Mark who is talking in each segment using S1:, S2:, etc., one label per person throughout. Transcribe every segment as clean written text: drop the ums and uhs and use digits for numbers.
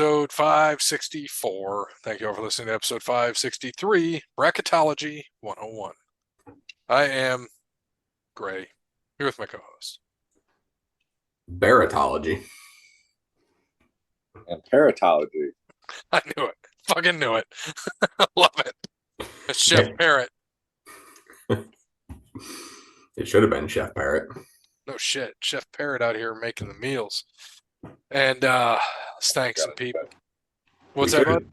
S1: episode 564. Thank you all for listening to episode 563, Bracketology 101. I am Gray, here with my co-host.
S2: Baritology.
S3: And Parrotology.
S1: I knew it. Fucking knew it. Love it. It's Chef Parrot.
S2: It should have been Chef Parrot.
S1: No shit. Chef Parrot out here making the meals. And let's thank some people. What's that, bud?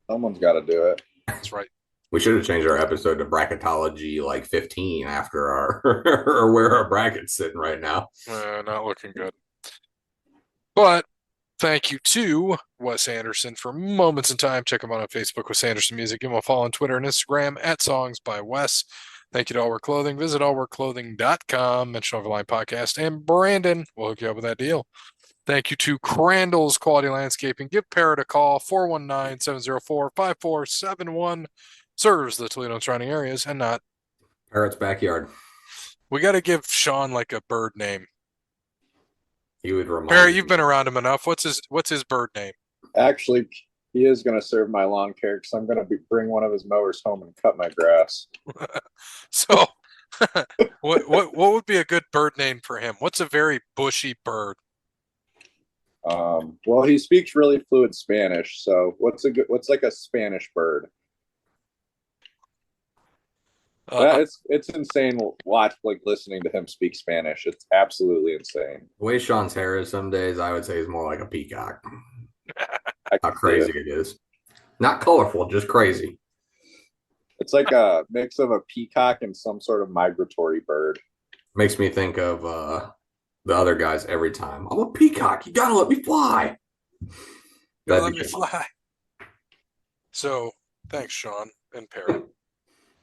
S3: Someone's got to do it.
S1: That's right.
S2: We should have changed our episode to Bracketology like 15 after our or where our bracket's sitting right now.
S1: Not looking good. But thank you to Wes Anderson for Moments in Time. Check him out on Facebook, Wes Anderson Music. Give him a follow on Twitter and Instagram at Songs by Wes. Thank you to All Work Clothing. Visit allworkclothing.com. Mention Overline Podcast. And Brandon will hook you up with that deal. Thank you to Crandall's Quality Landscaping. Give Parrot a call, 419-704-5471. Serves the Toledo and surrounding areas and not
S2: Parrot's backyard.
S1: We got to give Sean like a bird name.
S2: He would remind
S1: Parrot,
S2: me.
S1: you've been around him enough. What's his bird name?
S3: Actually, he is going to serve my lawn care because I'm going to bring one of his mowers home and cut my grass.
S1: So, what would be a good bird name for him? What's a very bushy bird?
S3: Well, he speaks really fluent Spanish. So, what's like a Spanish bird? It's insane. Watch listening to him speak Spanish. It's absolutely insane.
S2: The way Sean's hair is some days, I would say is more like a peacock. How crazy it is. Not colorful, just crazy.
S3: It's like a mix of a peacock and some sort of migratory bird.
S2: Makes me think of the other guys every time. I'm a peacock. You gotta let me fly.
S1: Let me fly. So, thanks, Sean and Parrot.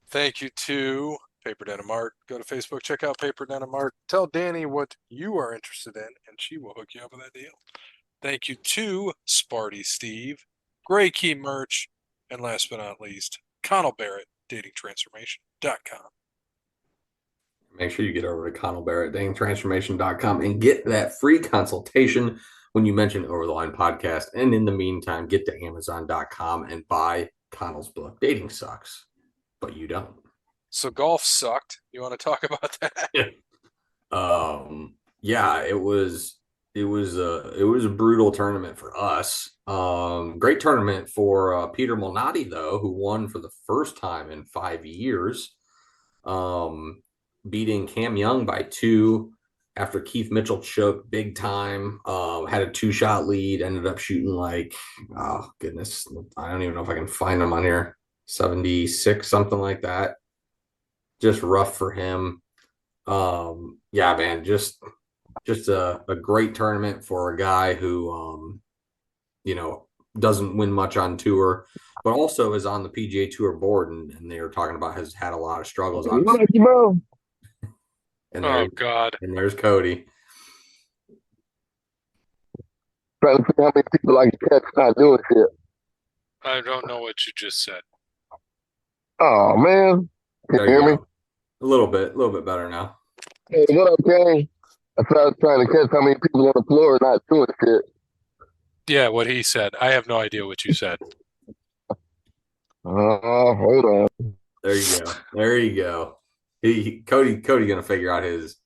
S1: Thank you to Paper Denim Art. Go to Facebook, check out Paper Denim Art. Tell Danny what you are interested in, and she will hook you up with that deal. Thank you to Sparty Steve, Gray Key Merch, and last but not least, Connell Barrett, datingtransformation.com.
S2: Make sure you get over to Connell Barrett, datingtransformation.com, and get that free consultation when you mention Over the Line Podcast. And in the meantime, get to Amazon.com and buy Connell's book, Dating Sucks. But you don't.
S1: So golf sucked. You want to talk about that?
S2: Yeah, it was a brutal tournament for us. Great tournament for Peter Malnati, though, who won for the first time in 5 years, beating Cam Young by 2 after Keith Mitchell choked big time. Had a 2-shot lead, ended up shooting like, oh goodness, I don't even know if I can find them on here. 76, something like that. Just rough for him. Yeah, man, just a great tournament for a guy who, doesn't win much on tour, but also is on the PGA Tour board, and they were talking about has had a lot of struggles. And
S1: oh, God.
S2: And there's Kode.
S4: Trying to figure out how many people like cats not doing shit.
S1: I don't know what you just said.
S4: Oh, man. Can you hear me?
S2: A little bit better now.
S4: Hey, what up, gang? I was trying to catch how many people on the floor are not doing shit.
S1: Yeah, what he said. I have no idea what you said.
S4: Hold on.
S2: There you go. Kode gonna figure out his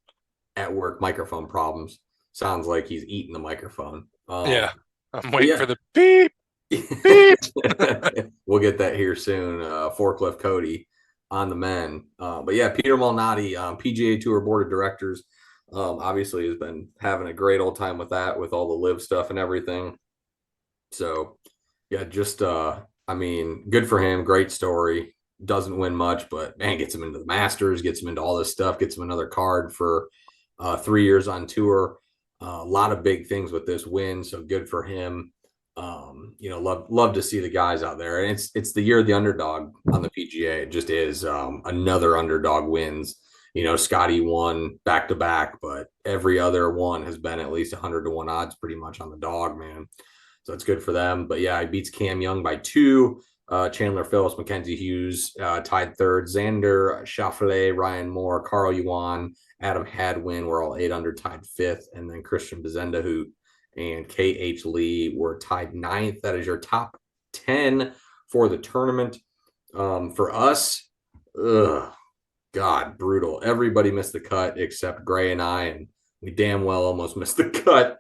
S2: at work microphone problems. Sounds like he's eating the microphone.
S1: Yeah, I'm waiting for the beep.
S2: We'll get that here soon. Forklift Kode on the men. But yeah, Peter Malnati, PGA Tour Board of Directors, obviously has been having a great old time with that, with all the live stuff and everything. So yeah, just good for him. Great story. Doesn't win much, but man, gets him into the Masters, gets him into all this stuff, gets him another card for 3 years on tour. A lot of big things with this win, so good for him. Love to see the guys out there, and it's the year of the underdog on the PGA. It just is. Another underdog wins. Scotty won back to back, but every other one has been at least 100-1 odds, pretty much on the dog, man. So it's good for them. But yeah, he beats Cam Young by 2. Chandler Phillips, Mackenzie Hughes tied 3rd. Xander Schauffele, Ryan Moore, Carl Yuan, Adam Hadwin were all 8 under, tied 5th, and then Christian Bezenda, who and KH Lee were tied 9th. That is your top 10 for the tournament. For us, God, brutal. Everybody missed the cut except Gray and I, and we damn well almost missed the cut.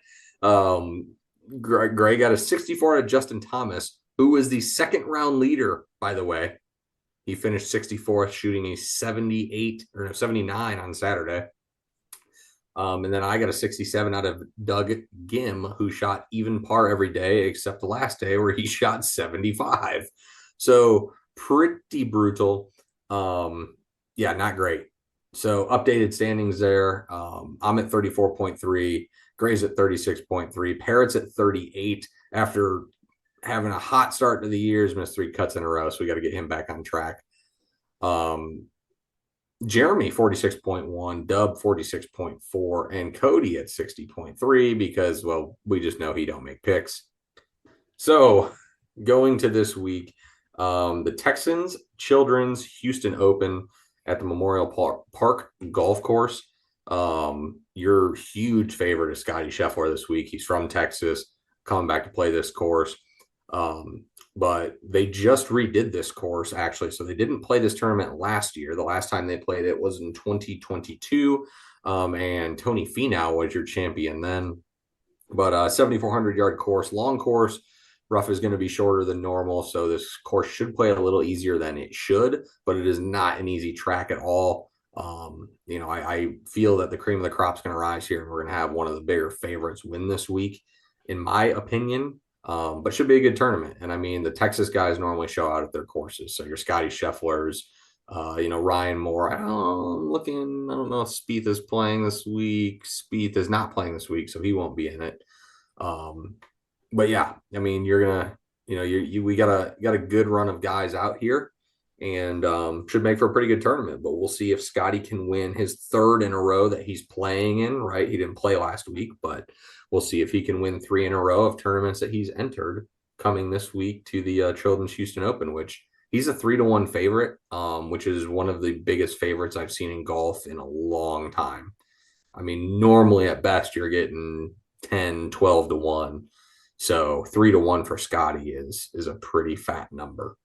S2: Gray got a 64 out of Justin Thomas, who was the second round leader, by the way. He finished 64th, shooting a 79 on Saturday. And then I got a 67 out of Doug Gim, who shot even par every day except the last day where he shot 75. So pretty brutal. Yeah, not great. So updated standings there. I'm at 34.3. Gray's at 36.3. Parrot's at 38 after having a hot start to the year. He's missed 3 cuts in a row, so we got to get him back on track. Jeremy 46.1, Dub 46.4, and Kode at 60.3 because, well, we just know he don't make picks. So going to this week, the Texans Children's Houston Open at the Memorial Park Golf Course. Your huge favorite is Scotty Scheffler this week. He's from Texas, coming back to play this course. But they just redid this course, actually. So they didn't play this tournament last year. The last time they played it was in 2022. And Tony Finau was your champion then. But 7,400-yard course, long course. Rough is going to be shorter than normal. So this course should play a little easier than it should. But it is not an easy track at all. I feel that the cream of the crop is going to rise here. And we're going to have one of the bigger favorites win this week, in my opinion. But should be a good tournament. And I mean, the Texas guys normally show out at their courses. So your Scotty Schefflers, Ryan Moore. I don't know if Spieth is playing this week. Spieth is not playing this week, so he won't be in it. But yeah, I mean, you're gonna, we got a good run of guys out here, and should make for a pretty good tournament. But we'll see if Scotty can win his 3rd in a row that he's playing in. Right, he didn't play last week, but we'll see if he can win 3 in a row of tournaments that he's entered coming this week to the Children's Houston Open, which he's a 3-1 favorite, which is one of the biggest favorites I've seen in golf in a long time. I mean, normally at best you're getting 10, 12 to 1. So 3-1 for Scotty is a pretty fat number.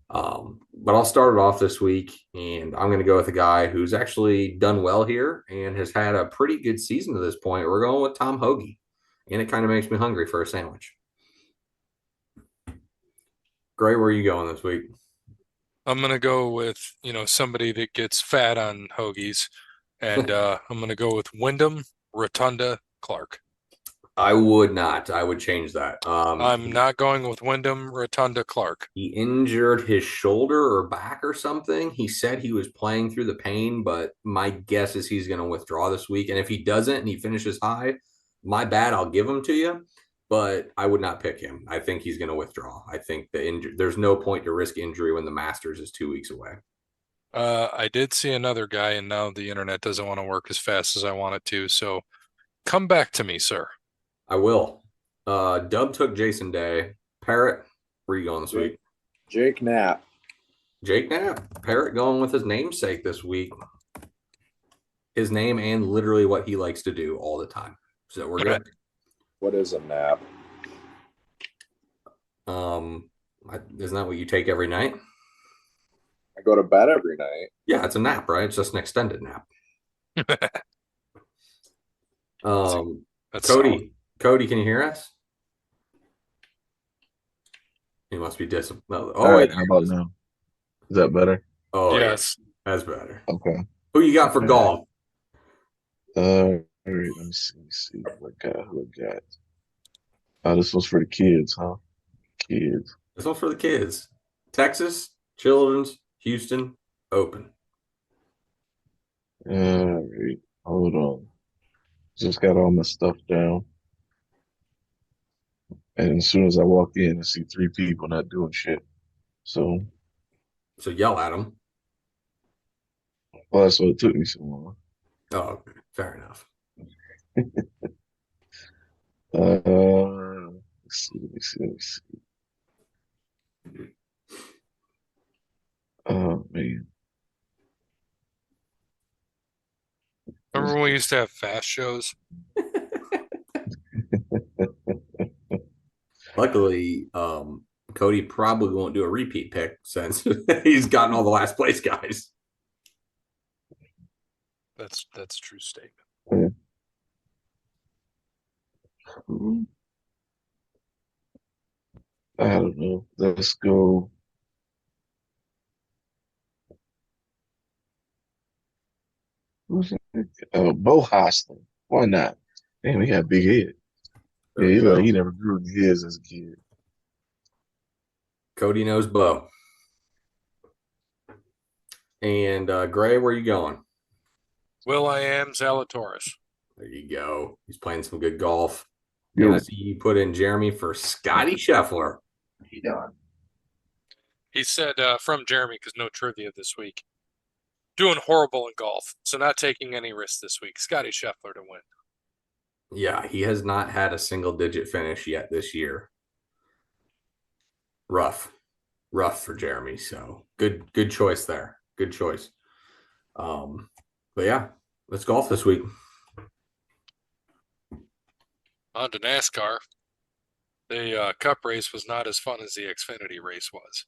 S2: But I'll start it off this week, and I'm going to go with a guy who's actually done well here and has had a pretty good season to this point. We're going with Tom Hoge, and it kind of makes me hungry for a sandwich. Gray, where are you going this week?
S1: I'm going to go with, somebody that gets fat on hoagies, and I'm going to go with Wyndham Rotunda Clark.
S2: I would not. I would change that.
S1: I'm not going with Wyndham Rotunda Clark.
S2: He injured his shoulder or back or something. He said he was playing through the pain, but my guess is he's going to withdraw this week. And if he doesn't and he finishes high, my bad, I'll give him to you. But I would not pick him. I think he's going to withdraw. I think there's no point to risk injury when the Masters is 2 weeks away.
S1: I did see another guy, and now the internet doesn't want to work as fast as I want it to. So come back to me, sir.
S2: I will. Dub took Jason Day. Parrot, where are you going this week?
S3: Jake Knapp.
S2: Jake Knapp. Parrot going with his namesake this week. His name and literally what he likes to do all the time. So we're good.
S3: What is a nap?
S2: Isn't that what you take every night?
S3: I go to bed every night.
S2: Yeah, it's a nap, right? It's just an extended nap.
S1: That's
S2: Kode, can you hear us? He must be disappointed.
S5: All right, how about now? Is that better?
S2: Oh,
S1: yes.
S2: That's better.
S5: Okay.
S2: Who you got for golf?
S5: All right, let me see. What I got? Oh, this one's for the kids, huh? Kids.
S2: This one's for the kids. Texas, Children's, Houston, Open.
S5: All right, hold on. Just got all my stuff down. And as soon as I walk in, I see 3 people not doing shit. So
S2: yell at them.
S5: well, that's what it took me so long.
S2: Oh, okay. Fair enough.
S5: Let's see. Oh man.
S1: Remember when we used to have fast shows?
S2: Luckily, Cody probably won't do a repeat pick since he's gotten all the last place guys.
S1: That's a true statement.
S5: I don't know. Let's go. Who's it? Bo Hostin. Why not? Damn, he got a big head.
S2: There
S5: Yeah,
S2: we
S5: he
S2: go.
S5: he never grew any hairs as a kid.
S2: Cody knows Bo. And Gray, where you going?
S1: Will.i.am Zalatoris.
S2: There you go. He's playing some good golf.
S5: Yo.
S2: And I see you put in Jeremy for Scotty Scheffler.
S5: He done.
S1: He said from Jeremy, because no trivia this week. Doing horrible in golf, so not taking any risks this week. Scotty Scheffler to win.
S2: Yeah, he has not had a single-digit finish yet this year. Rough for Jeremy. So good choice there. Good choice. But yeah, let's golf this week.
S1: On to NASCAR. The Cup race was not as fun as the Xfinity race was.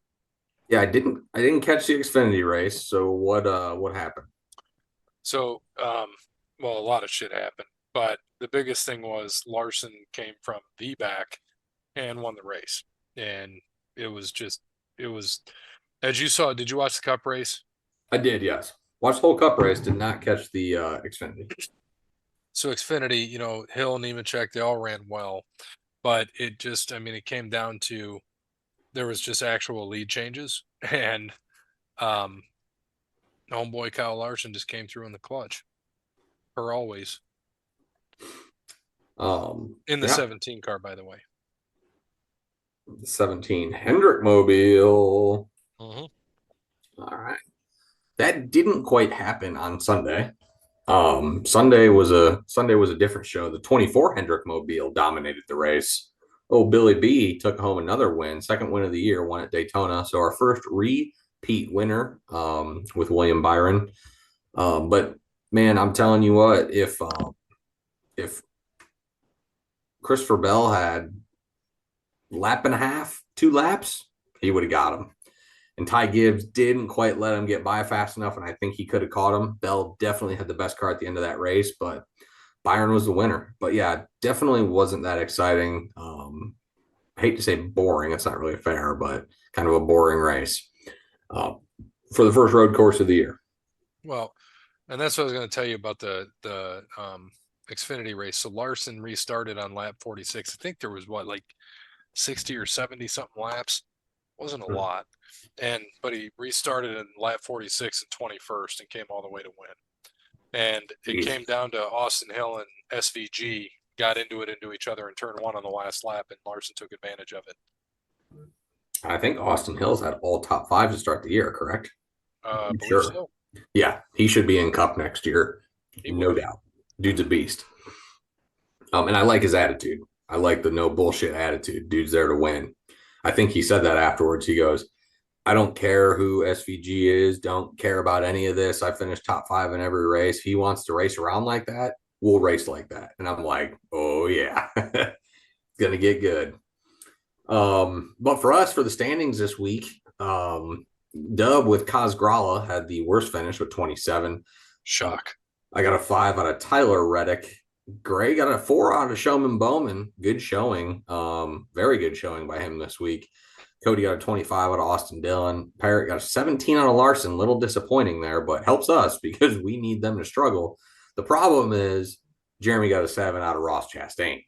S2: Yeah, I didn't catch the Xfinity race. So what happened?
S1: So, well, a lot of shit happened, but the biggest thing was Larson came from the back and won the race, and it was as you saw. Did you watch the Cup race?
S2: I did, yes. Watched the whole Cup race. Did not catch the Xfinity.
S1: So Xfinity, Hill, Nemechek, they all ran well, but it came down to there was just actual lead changes, and homeboy Kyle Larson just came through in the clutch, per always. In the 17 car, by the way.
S2: 17 Hendrick Mobile.
S1: Mm-hmm.
S2: All right. That didn't quite happen on Sunday. Sunday was a different show. The 24 Hendrick Mobile dominated the race. Oh, Billy B took home another win, second win of the year, won at Daytona. So our first repeat winner with William Byron. But man, I'm telling you what, if Christopher Bell had lap and a half, 2 laps, he would have got him. And Ty Gibbs didn't quite let him get by fast enough, and I think he could have caught him. Bell definitely had the best car at the end of that race, but Byron was the winner. But yeah, definitely wasn't that exciting. I hate to say boring. It's not really fair, but kind of a boring race for the first road course of the year.
S1: Well, and that's what I was going to tell you about the Xfinity race. So Larson restarted on lap 46. I think there was 60 or 70 something laps. Wasn't a lot. But he restarted in lap 46 and 21st and came all the way to win. And it came down to Austin Hill and SVG got into each other in turn 1 on the last lap, and Larson took advantage of it.
S2: I think Austin Hill's had all top 5 to start the year, correct?
S1: I believe
S2: Sure.
S1: so.
S2: Yeah, he should be in Cup next year. No doubt. Dude's a beast. And I like his attitude. I like the no bullshit attitude. Dude's there to win. I think he said that afterwards. He goes, I don't care who SVG is. Don't care about any of this. I finished top 5 in every race. If he wants to race around like that, we'll race like that. And I'm like, oh, yeah. It's going to get good. But for us, for the standings this week, Dub with Kaz Grala had the worst finish with 27.
S1: Shock.
S2: I got a 5 out of Tyler Reddick. Gray got a 4 out of Showman Bowman. Good showing. Very good showing by him this week. Cody got a 25 out of Austin Dillon. Parrot got a 17 out of Larson. Little disappointing there, but helps us because we need them to struggle. The problem is Jeremy got a 7 out of Ross Chastain.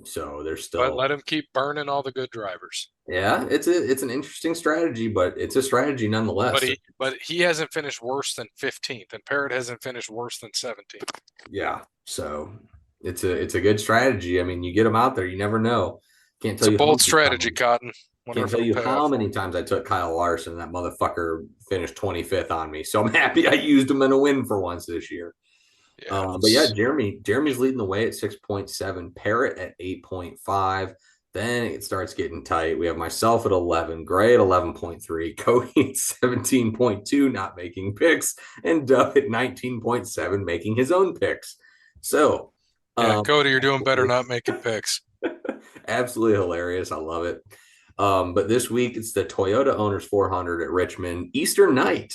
S2: So there's still.
S1: But let him keep burning all the good drivers.
S2: Yeah, it's an interesting strategy, but it's a strategy nonetheless.
S1: But he hasn't finished worse than 15th, and Parrot hasn't finished worse than 17th.
S2: Yeah, so it's a good strategy. I mean, you get them out there, you never know. Can't tell you.
S1: It's a bold strategy, Cotton.
S2: Can't tell you how many times I took Kyle Larson. That motherfucker finished 25th on me. So I'm happy I used him in a win for once this year. Yeah, but yeah, Jeremy's leading the way at 6.7, Parrot at 8.5. Then it starts getting tight. We have myself at 11, Gray at 11.3, Cody at 17.2, not making picks, and Dub at 19.7, making his own picks. So,
S1: Cody, you're doing better not making picks.
S2: Absolutely hilarious. I love it. But this week it's the Toyota Owners 400 at Richmond Eastern night.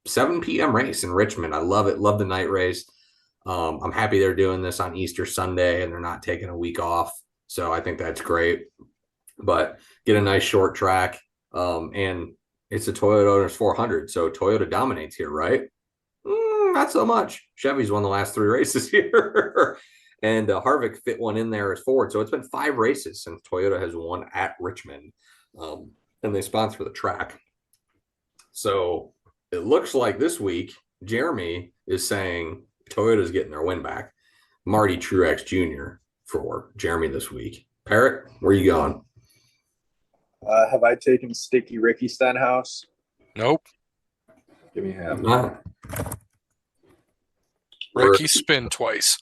S2: 7 p.m. race in Richmond. I love it. Love the night race. I'm happy they're doing this on Easter Sunday and they're not taking a week off. So I think that's great. But get a nice short track. And it's the Toyota Owners 400. So Toyota dominates here, right? Not so much. Chevy's won the last 3 races here. And Harvick fit one in there as Ford. So it's been 5 races since Toyota has won at Richmond. And they sponsor the track. So it looks like this week, Jeremy is saying Toyota's getting their win back. Marty Truex Jr. for Jeremy this week. Parrot, where are you going?
S3: Have I taken Sticky Ricky Stenhouse?
S1: Nope.
S3: Give me him.
S2: No.
S1: Ricky spin twice.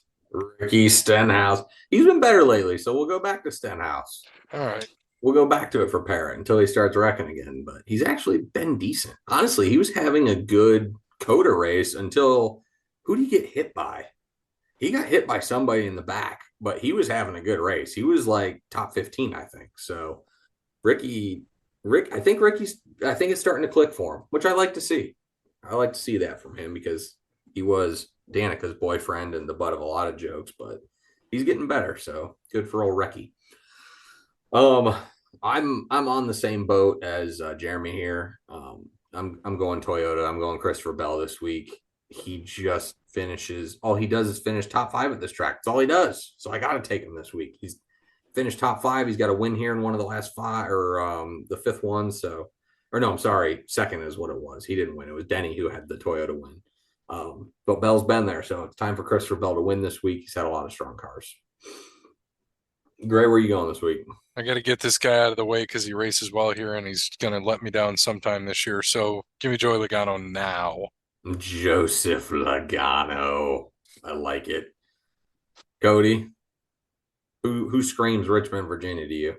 S2: Ricky Stenhouse. He's been better lately, so we'll go back to Stenhouse.
S1: All right.
S2: We'll go back to it for Parrot until he starts wrecking again, but he's actually been decent. Honestly, he was having a good Kode race until who did he get hit by? He got hit by somebody in the back, but he was having a good race. He was like top 15, I think. So I think it's starting to click for him, which I like to see. I like to see that from him because he was Danica's boyfriend and the butt of a lot of jokes, but he's getting better. So good for old Ricky. I'm on the same boat as Jeremy here. I'm going Toyota. I'm going Christopher Bell this week. He just finishes. All he does is finish top 5 at this track. That's all he does. So I got to take him this week. He's finished top 5. He's got a win here in one of the last 5 or the 5th one. So, or no, I'm sorry. 2nd is what it was. He didn't win. It was Denny who had the Toyota win. But Bell's been there. So it's time for Christopher Bell to win this week. He's had a lot of strong cars. Gray, where are you going this week?
S1: I got to get this guy out of the way because he races well here and he's going to let me down sometime this year. So give me Joey Logano now.
S2: Joseph Logano. I like it. Cody, who screams Richmond, Virginia to you?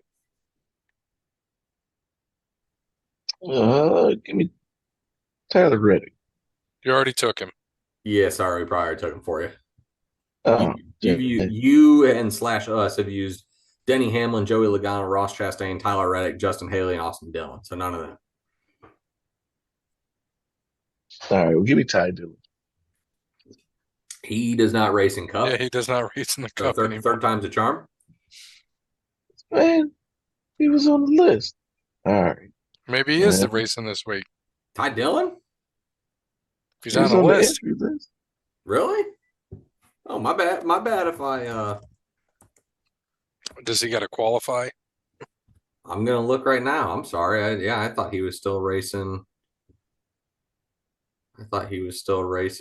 S5: Give me Tyler Reddick.
S1: You already took him.
S2: Yeah, sorry, we probably took him for you.
S5: Oh,
S2: You and / us have used Denny Hamlin, Joey Logano, Ross Chastain, Tyler Reddick, Justin Haley, and Austin Dillon. So none of them.
S5: all right. Well, give me Ty Dillon.
S2: He does not race in Cup.
S1: Yeah, he does not race in the
S2: So
S1: Cup anymore.
S2: third time's a charm.
S5: Man, he was on the list. All right.
S1: Maybe he is the racing this week.
S2: Ty Dillon?
S1: If he's on the list.
S5: entry list.
S2: Really? Oh, my bad. My bad if I
S1: Does he got to qualify?
S2: I'm gonna look right now. I'm sorry. I thought he was still racing.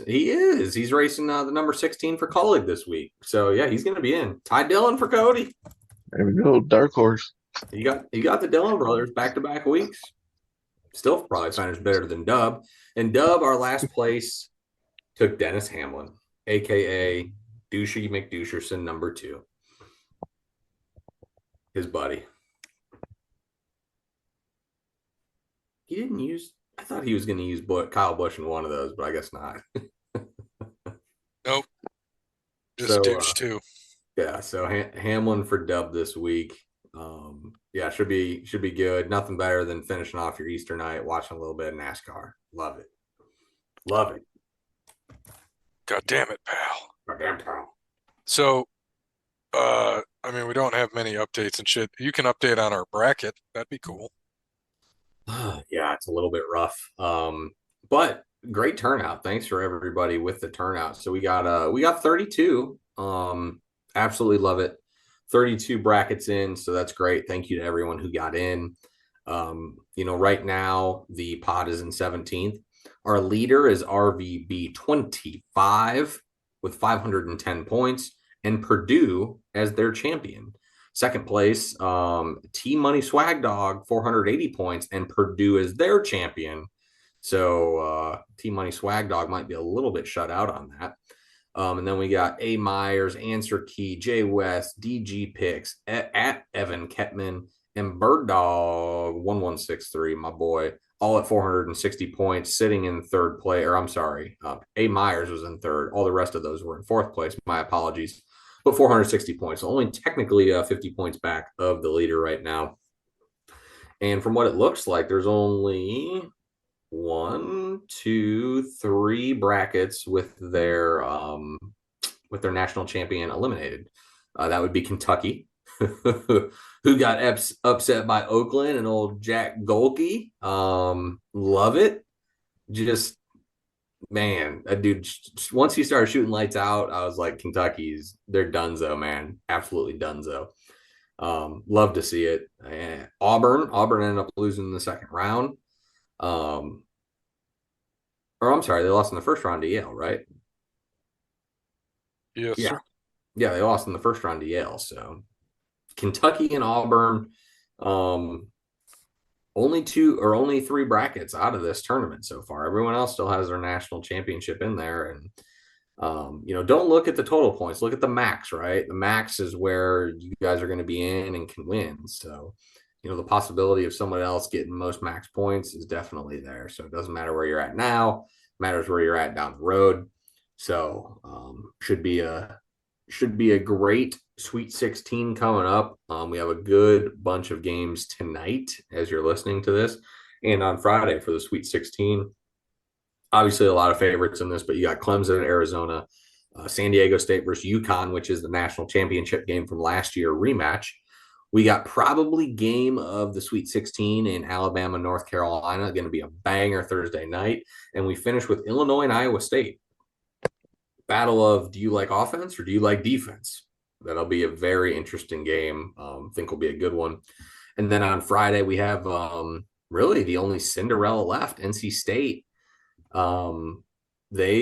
S2: He is. He's racing the number 16 for Colleague this week. So yeah, he's gonna be in. Ty Dillon for Cody.
S5: There we go. Dark horse.
S2: You got the Dillon brothers back-to-back weeks. Still probably finished better than Dub. And Dub, our last place, took Dennis Hamlin, aka Douchey McDoucherson number 2. His buddy. He didn't use. I thought he was going to use Kyle Busch in one of those, but I guess not.
S1: Nope. Just douche too.
S2: Yeah, so Hamlin for Dub this week. Yeah, should be good. Nothing better than finishing off your Easter night, watching a little bit of NASCAR. Love it.
S1: God damn it, pal.
S2: Goddamn pal.
S1: So, I mean, we don't have many updates and shit. You can update on our bracket. That'd be cool.
S2: Yeah, it's a little bit rough. But great turnout. Thanks for everybody with the turnout. So we got 32. Absolutely love it. 32 brackets in, so that's great. Thank you to everyone who got in. Right now the pod is in 17th. Our leader is RVB 25 with 510 points and Purdue as their champion. Second place, T Money Swag Dog 480 points and Purdue is their champion. So T Money Swag Dog might be a little bit shut out on that. And then we got A Myers, Answer Key, Jay West, DG Picks, at Evan Ketman, and Bird Dog 1163, my boy, all at 460 points, sitting in third place. Or I'm sorry, A Myers was in third. All the rest of those were in fourth place. My apologies. but 460 points. Only technically 50 points back of the leader right now. And from what it looks like, there's only 1, 2, 3 brackets with their national champion eliminated. That would be Kentucky, who got upset by Oakland and old Jack Golke. Love it. Just, man, that dude, once he started shooting lights out, I was like, they're donezo, man. Absolutely donezo. Love to see it. And Auburn ended up losing in the second round. Or I'm sorry, they lost in the first round to Yale, right?
S1: Yes,
S2: Yeah.
S1: sir.
S2: Yeah, they lost in the first round to Yale. So Kentucky and Auburn, only 3 brackets out of this tournament so far. Everyone else still has their national championship in there. And don't look at the total points. Look at the max, right? The max is where you guys are going to be in and can win. So, the possibility of someone else getting most max points is definitely there. So it doesn't matter where you're at now, it matters where you're at down the road. So should be a great Sweet 16 coming up. We have a good bunch of games tonight as you're listening to this, and on Friday for the Sweet 16. Obviously, a lot of favorites in this, but you got Clemson and Arizona, San Diego State versus UConn, which is the national championship game from last year rematch. We got probably game of the Sweet 16 in Alabama, North Carolina, going to be a banger Thursday night. And we finish with Illinois and Iowa State. Battle of, do you like offense or do you like defense? That'll be a very interesting game. Think will be a good one. And then on Friday, we have really the only Cinderella left, NC State. They're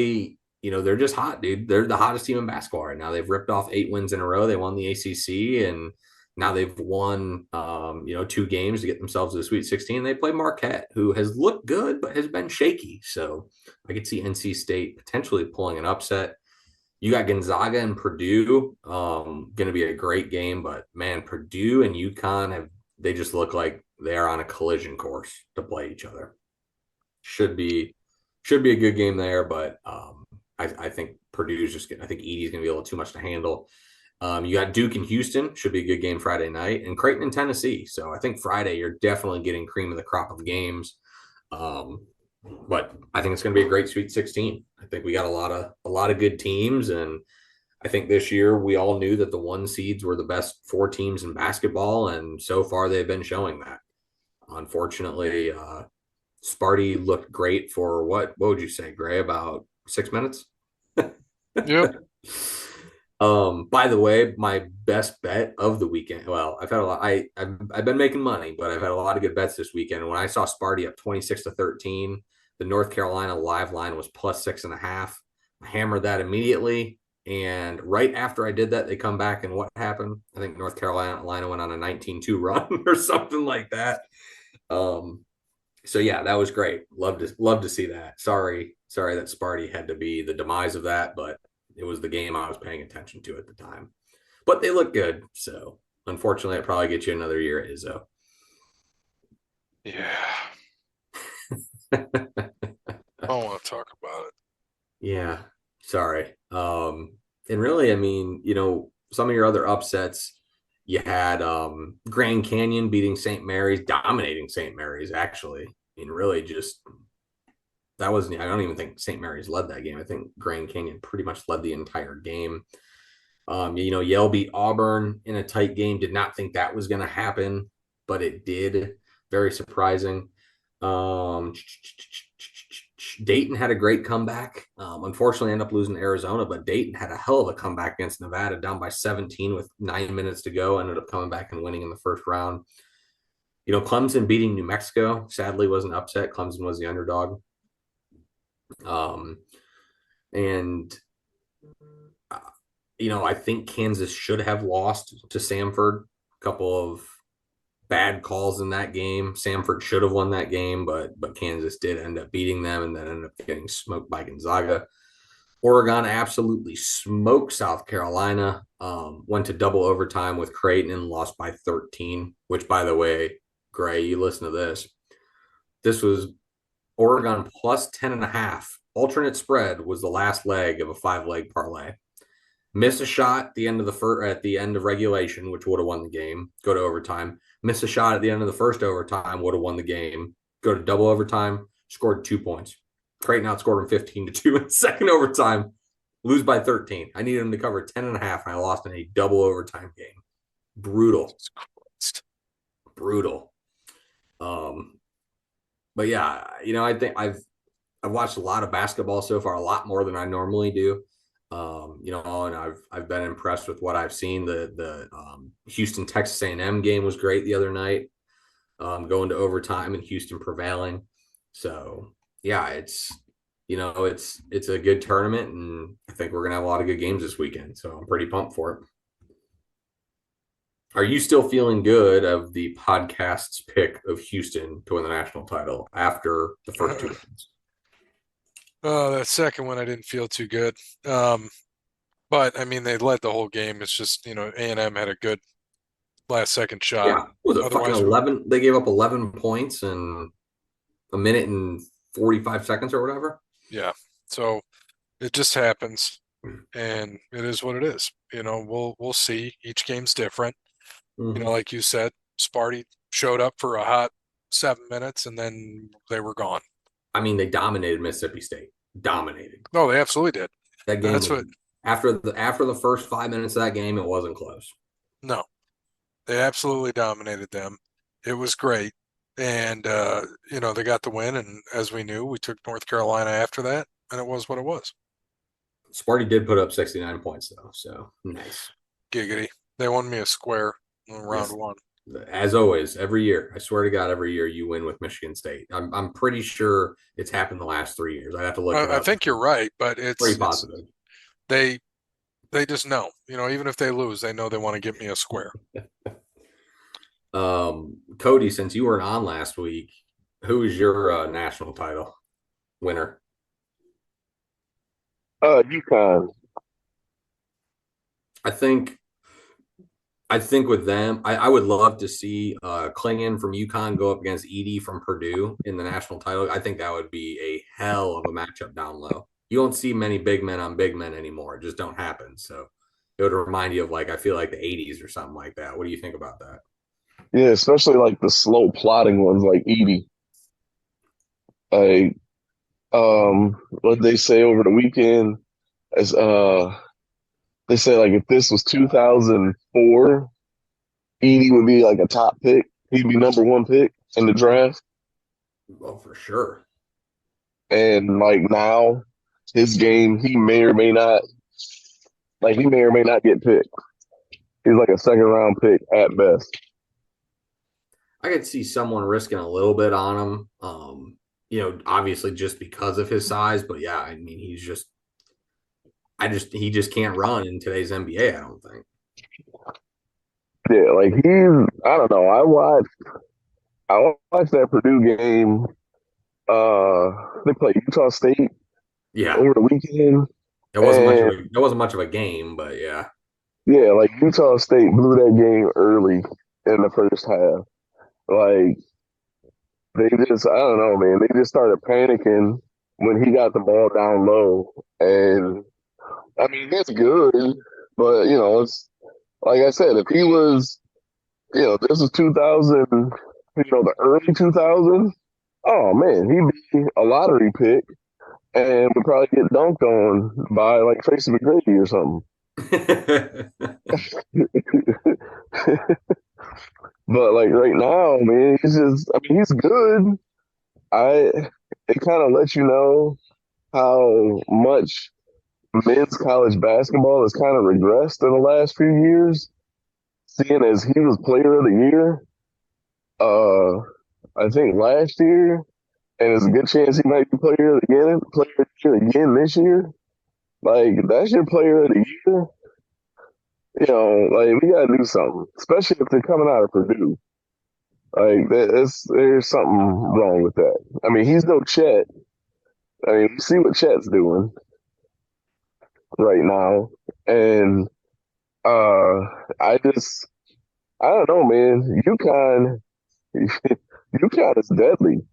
S2: just hot, dude. They're the hottest team in basketball right now. They've ripped off 8 wins in a row. They won the ACC, and now they've won 2 games to get themselves to the Sweet 16. They play Marquette, who has looked good but has been shaky. So I could see NC State potentially pulling an upset. You got Gonzaga and Purdue, going to be a great game. But man, Purdue and UConn they just look like they are on a collision course to play each other. Should be a good game there, but I think Purdue's I think Edey's going to be a little too much to handle. You got Duke and Houston, should be a good game Friday night, and Creighton and Tennessee. So I think Friday you're definitely getting cream of the crop of games. But I think it's going to be a great Sweet 16. I think we got a lot of good teams, and I think this year we all knew that the 1 seeds were the best 4 teams in basketball, and so far they've been showing that. Unfortunately, Sparty looked great for what would you say, Gray? About 6 minutes?
S1: Yep.
S2: By the way, my best bet of the weekend. Well, I've had a lot. I've been making money, but I've had a lot of good bets this weekend. And when I saw Sparty up 26-13, the North Carolina live line was plus 6.5. I hammered that immediately. And right after I did that, they come back, and what happened? I think North Carolina went on a 19-2 run or something like that. So yeah, that was great. Love to see that. Sorry that Sparty had to be the demise of that, but it was the game I was paying attention to at the time. But they look good, so unfortunately, it probably gets you another year at Izzo.
S1: Yeah. I don't want to talk about it.
S2: Yeah, sorry. And really, I mean, some of your other upsets, you had Grand Canyon beating St. Mary's, dominating St. Mary's, actually. I mean, really just I don't even think St. Mary's led that game. I think Grand Canyon pretty much led the entire game. Yale beat Auburn in a tight game. Did not think that was going to happen, but it did. Very surprising. Dayton had a great comeback. Unfortunately, ended up losing to Arizona, but Dayton had a hell of a comeback against Nevada, down by 17 with 9 minutes to go. Ended up coming back and winning in the first round. Clemson beating New Mexico sadly was an upset. Clemson was the underdog. I think Kansas should have lost to Samford. A couple of bad calls in that game. Samford should have won that game, but Kansas did end up beating them and then ended up getting smoked by Gonzaga. Oregon absolutely smoked South Carolina. Went to double overtime with Creighton and lost by 13, which, by the way, Gray, you listen to this. This was Oregon plus 10.5. Alternate spread was the last leg of a 5-leg parlay. Miss a shot at the end of regulation, which would have won the game. Go to overtime. Miss a shot at the end of the first overtime, would have won the game. Go to double overtime. Scored 2 points. Creighton outscored them 15-2 in the second overtime. Lose by 13. I needed them to cover 10.5, and I lost in a double overtime game. Brutal. Brutal. But yeah, I think I've watched a lot of basketball so far, a lot more than I normally do. And I've been impressed with what I've seen. The Houston Texas A&M game was great the other night, going to overtime and Houston prevailing. So yeah, it's a good tournament, and I think we're gonna have a lot of good games this weekend. So I'm pretty pumped for it. Are you still feeling good of the podcast's pick of Houston to win the national title after the first two rounds?
S1: That second one I didn't feel too good. But I mean, they led the whole game. It's just, A&M had a good last second shot.
S2: Yeah, was it fucking 11? They gave up 11 points in a minute and 45 seconds or whatever.
S1: Yeah, so it just happens, and it is what it is. We'll see. Each game's different.
S2: Mm-hmm.
S1: Like you said, Sparty showed up for a hot 7 minutes, and then they were gone.
S2: I mean, they dominated Mississippi State. Dominated.
S1: No, they absolutely did.
S2: That game. After the first 5 minutes of that game, it wasn't close.
S1: No, they absolutely dominated them. It was great. And, they got the win. And as we knew, we took North Carolina after that, and it was what it was.
S2: Sparty did put up 69 points, though. So nice.
S1: Giggity. They won me a square in round one.
S2: As always, every year. I swear to God, every year you win with Michigan State. I'm pretty sure it's happened the last 3 years. I have to look it up.
S1: I think you're right, but it's
S2: pretty positive.
S1: They just know. Even if they lose, they know they want to give me a square.
S2: Kode, since you weren't on last week, who is your national title winner?
S4: UConn.
S2: I think with them, I would love to see Klingon from UConn go up against Edey from Purdue in the national title. I think that would be a hell of a matchup down low. You don't see many big men on big men anymore. It just don't happen. So it would remind you of I feel like the 80s or something like that. What do you think about that?
S4: Yeah, especially the slow plotting ones like Edey. What they say over the weekend is they say if this was 2004, Edey would be a top pick. He'd be number 1 pick in the draft.
S2: Well, for sure.
S4: And now, his game, he may or may not get picked. He's a second round pick at best.
S2: I could see someone risking a little bit on him. Obviously just because of his size, but yeah, I mean, he just can't run in today's NBA, I don't think.
S4: Yeah, I don't know. I watched that Purdue game. They played Utah State.
S2: Yeah.
S4: Over the weekend.
S2: It wasn't much of a game, but yeah.
S4: Yeah, Utah State blew that game early in the first half. They just, I don't know, man. They just started panicking when he got the ball down low. And I mean, that's good, but it's like I said, if he was, this was 2000, the early 2000s. Oh man, he'd be a lottery pick and would probably get dunked on by Tracy McGrady or something. But right now, man, he's good. It kind of lets you know how much men's college basketball has kind of regressed in the last few years, seeing as he was player of the year, I think last year, and there's a good chance he might be player of the year again this year. That's your player of the year. We gotta do something, especially if they're coming out of Purdue. There's something wrong with that. I mean, he's no Chet. I mean, you see what Chet's doing right now, and I don't know, man. UConn is deadly.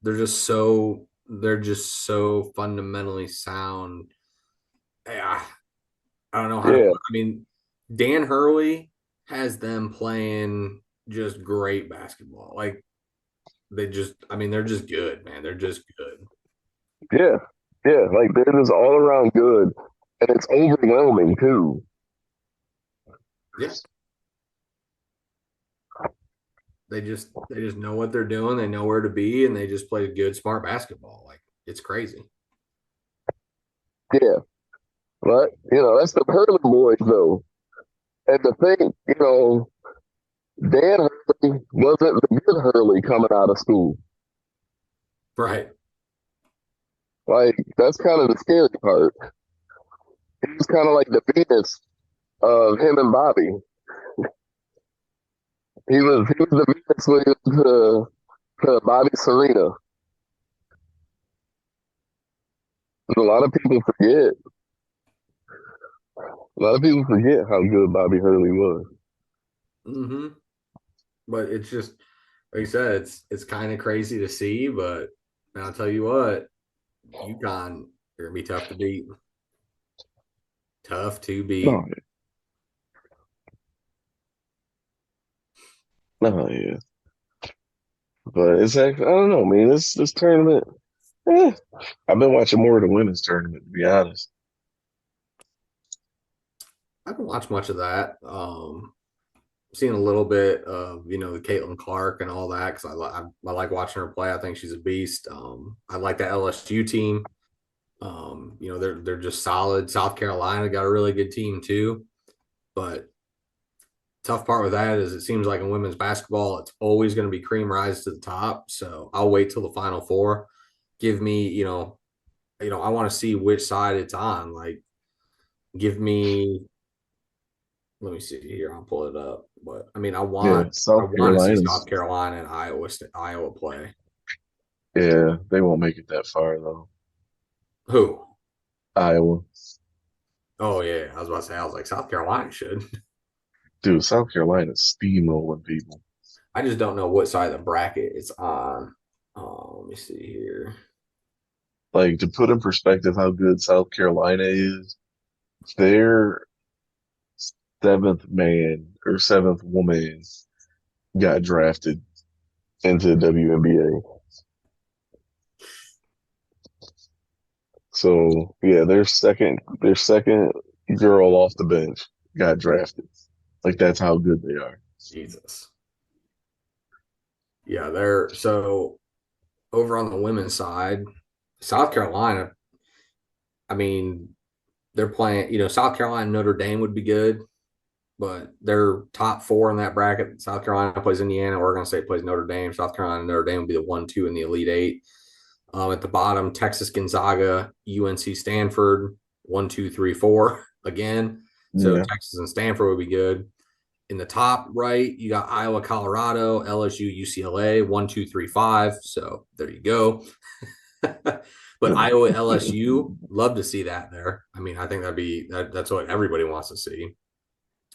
S2: They're just so fundamentally sound Yeah, I don't know how
S4: Yeah.
S2: to. I mean, Dan Hurley has them playing just great basketball. Like I mean, they're just good, man. They're just good.
S4: Yeah. Yeah. Like they're just all around good. And it's overwhelming too.
S2: Yeah. They just know what they're doing. They know where to be, and they just play good, smart basketball. Like it's crazy.
S4: Yeah. But, that's the Hurley boys though. And the thing, Dan Hurley wasn't the good Hurley coming out of school.
S2: Right.
S4: Like, that's kind of the scary part. He was kind of like the Venus of him and Bobby. He was the Venus Williams to Bobby Serena. A lot of people forget. A lot of people forget how good Bobby Hurley was.
S2: Mm-hmm. But it's just like you said, it's kind of crazy to see, but I'll tell you what, UConn, they're gonna be tough to beat. Tough to beat.
S5: No, no, yeah. But it's actually, I don't know, man. This tournament, I've been watching more of the women's tournament, to be honest.
S2: I haven't watched much of that. Seen a little bit of the Caitlin Clark and all that because I like watching her play. I think she's a beast. I like that LSU team. They're just solid. South Carolina got a really good team too, but tough part with that is it seems like in women's basketball, it's always going to be cream rise to the top. So I'll wait till the Final Four. Give me, I want to see which side it's on. Like, give me. Let me see here. I'll pull it up. But I mean, I
S5: Yeah,
S2: want
S5: South
S2: to see
S5: Carolina's,
S2: South Carolina and Iowa play.
S5: yeah, they won't make it that far though.
S2: Who?
S5: Iowa.
S2: Oh yeah, I was about to say. I was like South Carolina should.
S5: Dude, South Carolina's steamrolling people.
S2: I just don't know what side of the bracket it's on. Let me see here.
S5: Like, to put in perspective how good South Carolina is, their seventh man or seventh woman got drafted into the WNBA. So yeah, their second girl off the bench got drafted. Like that's how good they are.
S2: Jesus. Yeah, they're so over on the women's side, South Carolina. I mean, they're playing. South Carolina, Notre Dame would be good, but they're top four in that bracket. South Carolina plays Indiana. Oregon State plays Notre Dame. South Carolina, Notre Dame would be the 1-2 in the Elite Eight. At the bottom, Texas, Gonzaga, UNC, Stanford, 1, 2, 3, 4 again. So
S5: Yeah.
S2: Texas and Stanford would be good. In the top right, you got Iowa, Colorado, LSU, UCLA, 1, 2, 3, 5. So there you go. But Iowa, LSU, love to see that there. I mean, I think that's what everybody wants to see.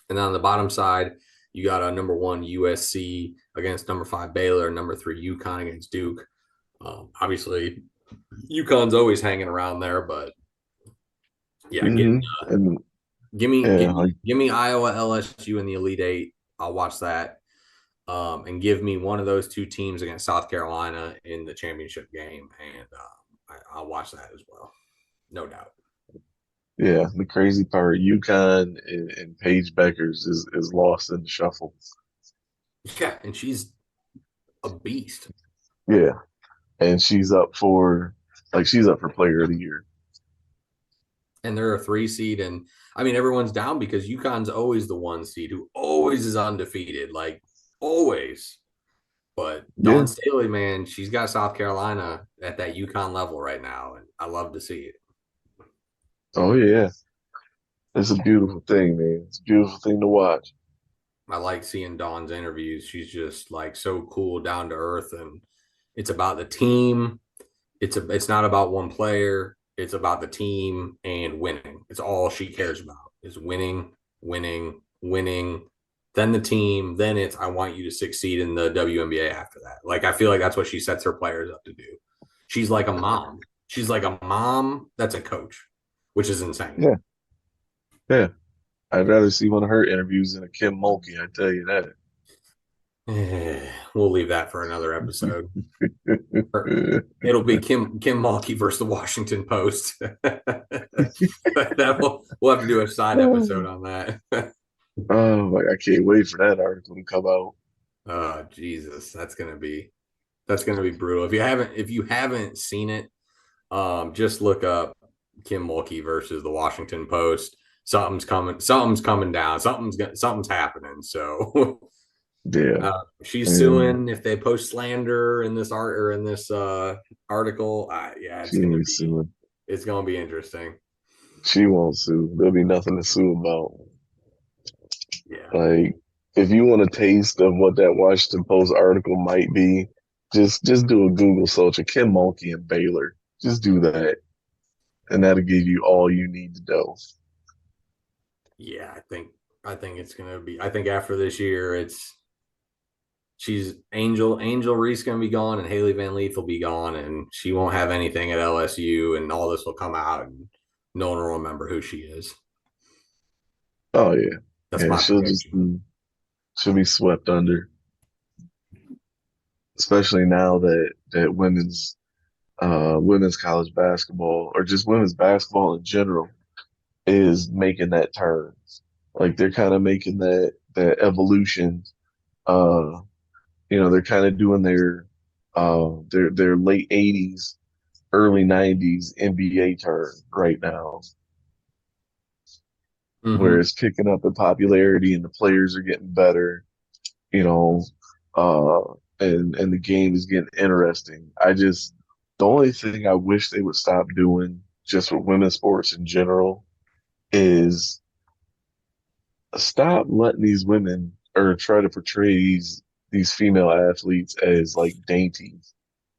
S2: And then on the bottom side, you got a number 1 USC against number 5 Baylor, number 3 UConn against Duke. Obviously, UConn's always hanging around there, but yeah,
S5: And
S2: give
S5: yeah, like
S2: me Iowa, LSU in the Elite Eight. I'll watch that. And give me one of those two teams against South Carolina in the championship game, and I'll watch that as well, no doubt.
S5: yeah, the crazy part, UConn and Paige Beckers is lost in the shuffle.
S2: Yeah, and she's a beast.
S5: Yeah. And she's up for player of the year.
S2: And they're a 3 seed, and I mean everyone's down because UConn's always the 1 seed who always is undefeated, like always. But Dawn Staley, man, she's got South Carolina at that UConn level right now, and I love to see it.
S5: Oh yeah. It's a beautiful thing, man. It's a beautiful thing to watch.
S2: I like seeing Dawn's interviews. She's just like so cool, down to earth, and it's about the team. It's not about one player. It's about the team and winning. It's all she cares about is winning, winning, winning. Then the team. Then it's I want you to succeed in the WNBA after that. Like I feel like that's what she sets her players up to do. She's like a mom. She's like a mom that's a coach. which is insane.
S5: Yeah. Yeah. I'd rather see one of her interviews than a Kim Mulkey, I tell you that.
S2: We'll leave that for another episode. It'll be Kim Mulkey versus the Washington Post. We'll have to do a side episode on that.
S5: Oh, I can't wait for that article to come out.
S2: Oh Jesus, that's gonna be brutal. If you haven't seen it, just look up Kim Mulkey versus the Washington Post. Something's coming down. Something's happening. So
S5: Yeah.
S2: she's suing if they post slander in this article. It's gonna be interesting.
S5: She won't sue. There'll be nothing to sue about.
S2: Yeah.
S5: Like, if you want a taste of what that Washington Post article might be, just do a Google search of Kim Mulkey and Baylor. Just do that, and that'll give you all you need to know.
S2: Yeah, I think it's gonna be. I think after this year, she's Angel Reese gonna be gone, and Haley Van Leith will be gone, and she won't have anything at LSU, and all this will come out, and no one will remember who she is.
S5: Oh yeah,
S2: That's my prediction.
S5: She'll be swept under, especially now that women's college basketball, or just women's basketball in general, is making that turn. Like, they're kind of making that evolution. They're kind of doing their late 80s, early 90s NBA turn right now, where it's picking up in popularity and the players are getting better, and the game is getting interesting. The only thing I wish they would stop doing, just with women's sports in general, is stop letting these women, or try to portray these female athletes as like dainty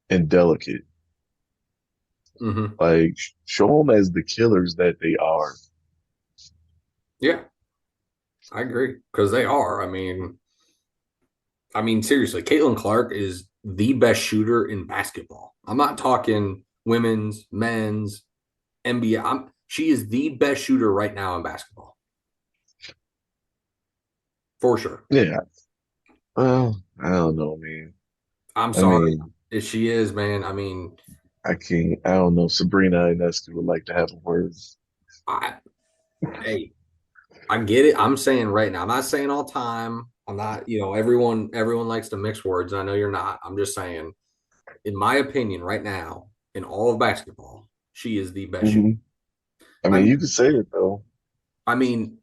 S5: and delicate. Like, show them as the killers that they are.
S2: Yeah, I agree, because they are. I mean, seriously, Caitlin Clark is the best shooter in basketball. I'm not talking women's, men's, NBA. She is the best shooter right now in basketball, for sure.
S5: Yeah. Well, I don't know, man.
S2: I'm sorry if she is, man. I mean,
S5: I can't. I don't know. Sabrina Ionescu would like to have a word.
S2: Hey, I get it. I'm saying right now. I'm not saying all time. I'm not. Everyone likes to mix words. I know you're not. I'm just saying, in my opinion, right now, in all of basketball, she is the best shooter.
S5: I mean, you could say it though.
S2: I mean,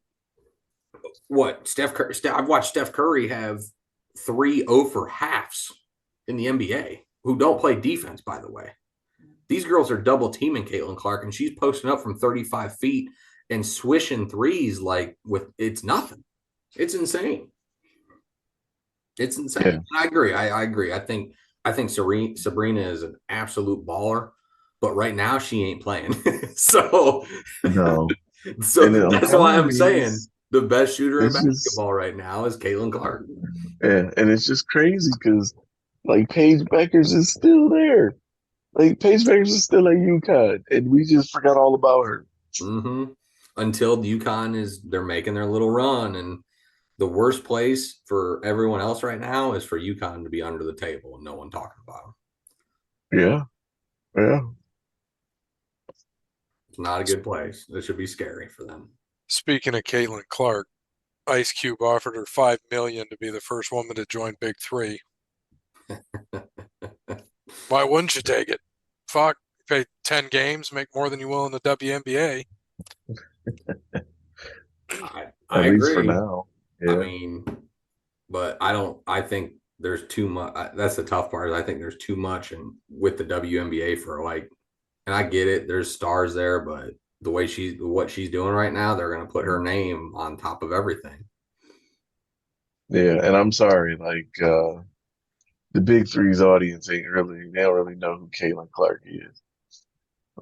S2: what Steph Curry? I've watched Steph Curry have 3 over halves in the NBA, who don't play defense, by the way. These girls are double teaming Caitlin Clark, and she's posting up from 35 feet and swishing threes it's nothing. It's insane. It's insane.
S5: Yeah.
S2: I agree. I agree. I think Sabrina is an absolute baller, but right now she ain't playing. So
S5: no.
S2: So that's why I'm saying the best shooter in basketball right now is Caitlin Clark.
S5: Yeah, and it's just crazy because, like, Paige Beckers is still there. Like, Paige Beckers is still at UConn, and we just forgot all about her.
S2: Until UConn they're making their little run, and the worst place for everyone else right now is for UConn to be under the table and no one talking about them.
S5: Yeah.
S2: It's not a good place. It should be scary for them.
S1: Speaking of Caitlin Clark, Ice Cube offered her $5 million to be the first woman to join Big Three. Why wouldn't you take it? Fuck, pay 10 games, make more than you will in the WNBA.
S2: I
S5: At
S2: agree.
S5: least for now. Yeah.
S2: I mean, but I think there's too much. That's the tough part. I think there's too much with the WNBA and I get it. There's stars there, but the way what she's doing right now, they're going to put her name on top of everything.
S5: Yeah. And I'm sorry, like, the Big Three's audience they don't really know who Caitlin Clark is.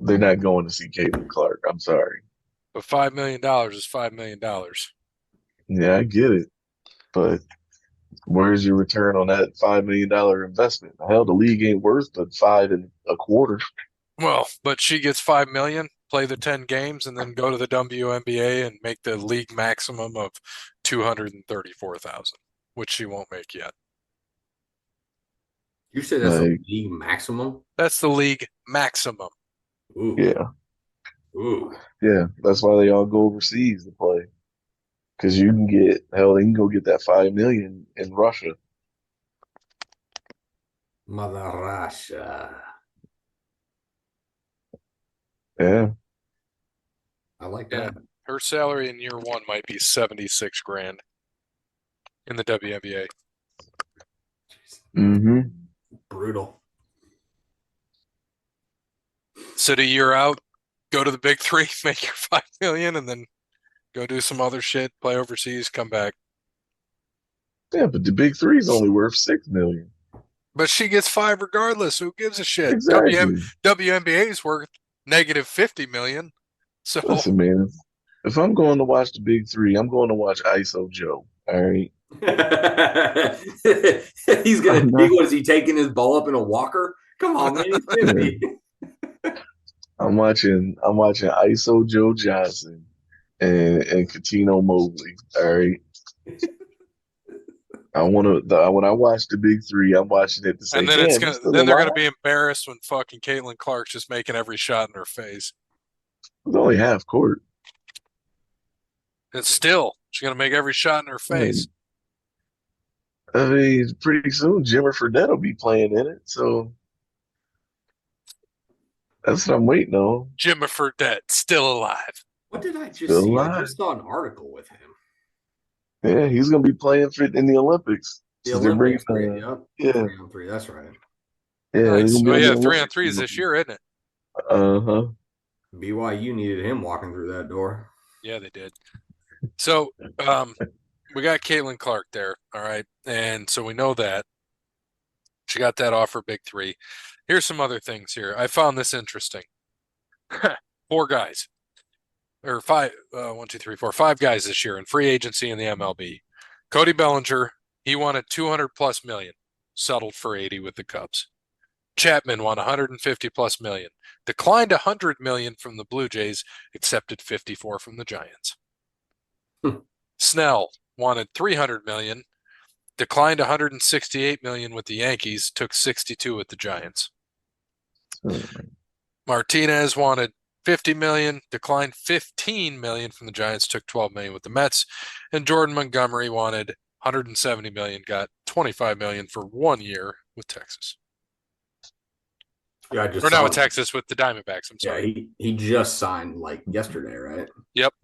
S5: They're not going to see Caitlin Clark. I'm sorry.
S1: But $5 million is $5 million.
S5: Yeah, I get it. But where's your return on that $5 million investment? Hell, the league ain't worth but $5.25 million.
S1: Well, but she gets $5 million. play the 10 games, and then go to the WNBA and make the league maximum of 234,000, which she won't make yet.
S2: You say that's the
S5: Like,
S2: league maximum?
S1: That's the league maximum.
S2: Ooh.
S5: yeah,
S2: Ooh.
S5: yeah. That's why they all go overseas to play. Because you can get hell, they can go get that 5 million in Russia.
S2: Mother Russia.
S5: Yeah,
S2: I like
S1: Yeah.
S2: that.
S1: Her salary in year one might be 76 grand in the WNBA.
S5: mm-hmm.
S2: Brutal.
S1: Sit a year out, go to the big three, make your 5 million, and then go do some other shit, play overseas, come back.
S5: Yeah, but the big three is only worth 6 million.
S1: But she gets 5 regardless. Who gives a shit?
S5: Exactly.
S1: WNBA is worth negative 50 million. So
S5: Listen, man, if I'm going to watch the big three, I'm going to watch ISO Joe. All right.
S2: He's gonna.
S5: I'm not-
S2: What is he taking his ball up in a walker? Come on, man. He's 50.
S5: I'm watching ISO Joe Johnson and Katino Mobley. All right. When I watch the big three, I'm watching it to say,
S1: and then
S5: damn, he's still
S1: they're
S5: alive?
S1: gonna be embarrassed when fucking Caitlin Clark's just making every shot in her face.
S5: It's only half court.
S1: And still, she's gonna make every shot in her face.
S5: I mean, pretty soon Jimmer Fredette will be playing in it, so that's what I'm waiting on.
S1: Jimmy Fredette still alive.
S2: What did I just
S5: Still
S2: see? I
S5: alive.
S2: just saw an article with him.
S5: Yeah, he's gonna be playing in the Olympics.
S2: The
S5: So they're bringing,
S2: Olympics,
S5: yeah,
S2: 3-on-3. That's right.
S5: yeah.
S1: Nice.
S5: He's
S1: Oh
S5: gonna be
S1: yeah,
S5: on the
S1: 3-on-3s
S5: Olympics.
S1: this year, isn't it?
S5: Uh-huh.
S2: BYU needed him walking through that door.
S1: Yeah, they did. So we got Caitlin Clark there, all right, and so we know that she got that offer, big three. Here's some other things here. I found this interesting. 4 guys, or 5, 1, 2, 3, 4, 5 guys this year in free agency in the MLB. Cody Bellinger, he wanted 200 plus million, settled for 80 with the Cubs. Chapman won 150 plus million, declined 100 million from the Blue Jays, accepted 54 from the Giants. Snell wanted 300 million, declined 168 million with the Yankees, took 62 with the Giants. Martinez wanted 50 million, declined 15 million from the Giants, took 12 million with the Mets, and Jordan Montgomery wanted 170 million, got 25 million for 1 year with Texas.
S2: Yeah, I just
S1: Or not
S2: saw
S1: with
S2: him.
S1: Texas, with the Diamondbacks. I'm
S2: Yeah,
S1: sorry.
S2: he just signed like yesterday, right?
S1: Yep.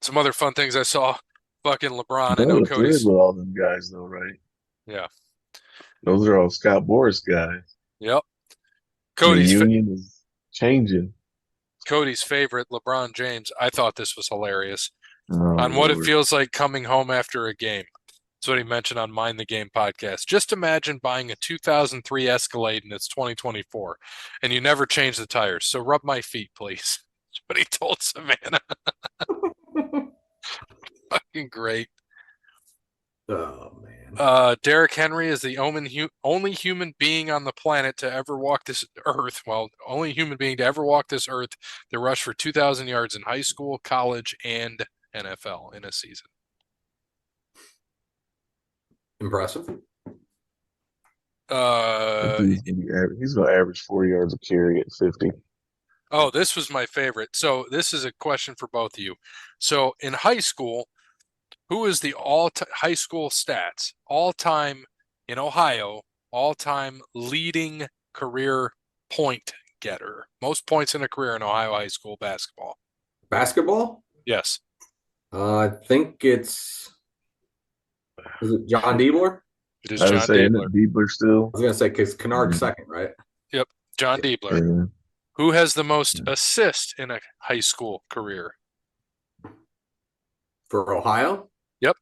S1: Some other fun things I saw. Fucking LeBron. I
S5: No,
S1: know
S5: the thread
S1: Cody's.
S5: with all them guys, though, right?
S1: Yeah.
S5: Those are all Scott Boras guys.
S1: Yep.
S5: The
S1: Cody's
S5: union is changing.
S1: Cody's favorite, LeBron James. I thought this was hilarious.
S5: Oh,
S1: On what it
S5: Lord.
S1: feels like coming home after a game. That's what he mentioned on Mind the Game podcast. Just imagine buying a 2003 Escalade and it's 2024 and you never change the tires. So rub my feet, please. That's what he told Savannah. Fucking great.
S2: Oh man.
S1: Derrick Henry is the only human being on the planet to ever walk this earth. Well, only human being to ever walk this earth that rushed for 2,000 yards in high school, college, and NFL in a season.
S2: Impressive.
S5: He's gonna average 40 yards a carry at 50.
S1: Oh, this was my favorite. So this is a question for both of you. So in high school, who is the high school stats all-time in Ohio, all-time leading career point getter? Most points in a career in Ohio high school basketball.
S2: Basketball?
S1: Yes.
S2: I think is it John Diebler?
S1: It is
S5: I
S1: John
S5: was saying
S1: Diebler.
S5: Diebler still.
S2: I was gonna say because Kennard's second, right?
S1: Yep, John Diebler.
S5: Yeah.
S1: Who has the most assists in a high school career?
S2: For Ohio?
S1: Yep.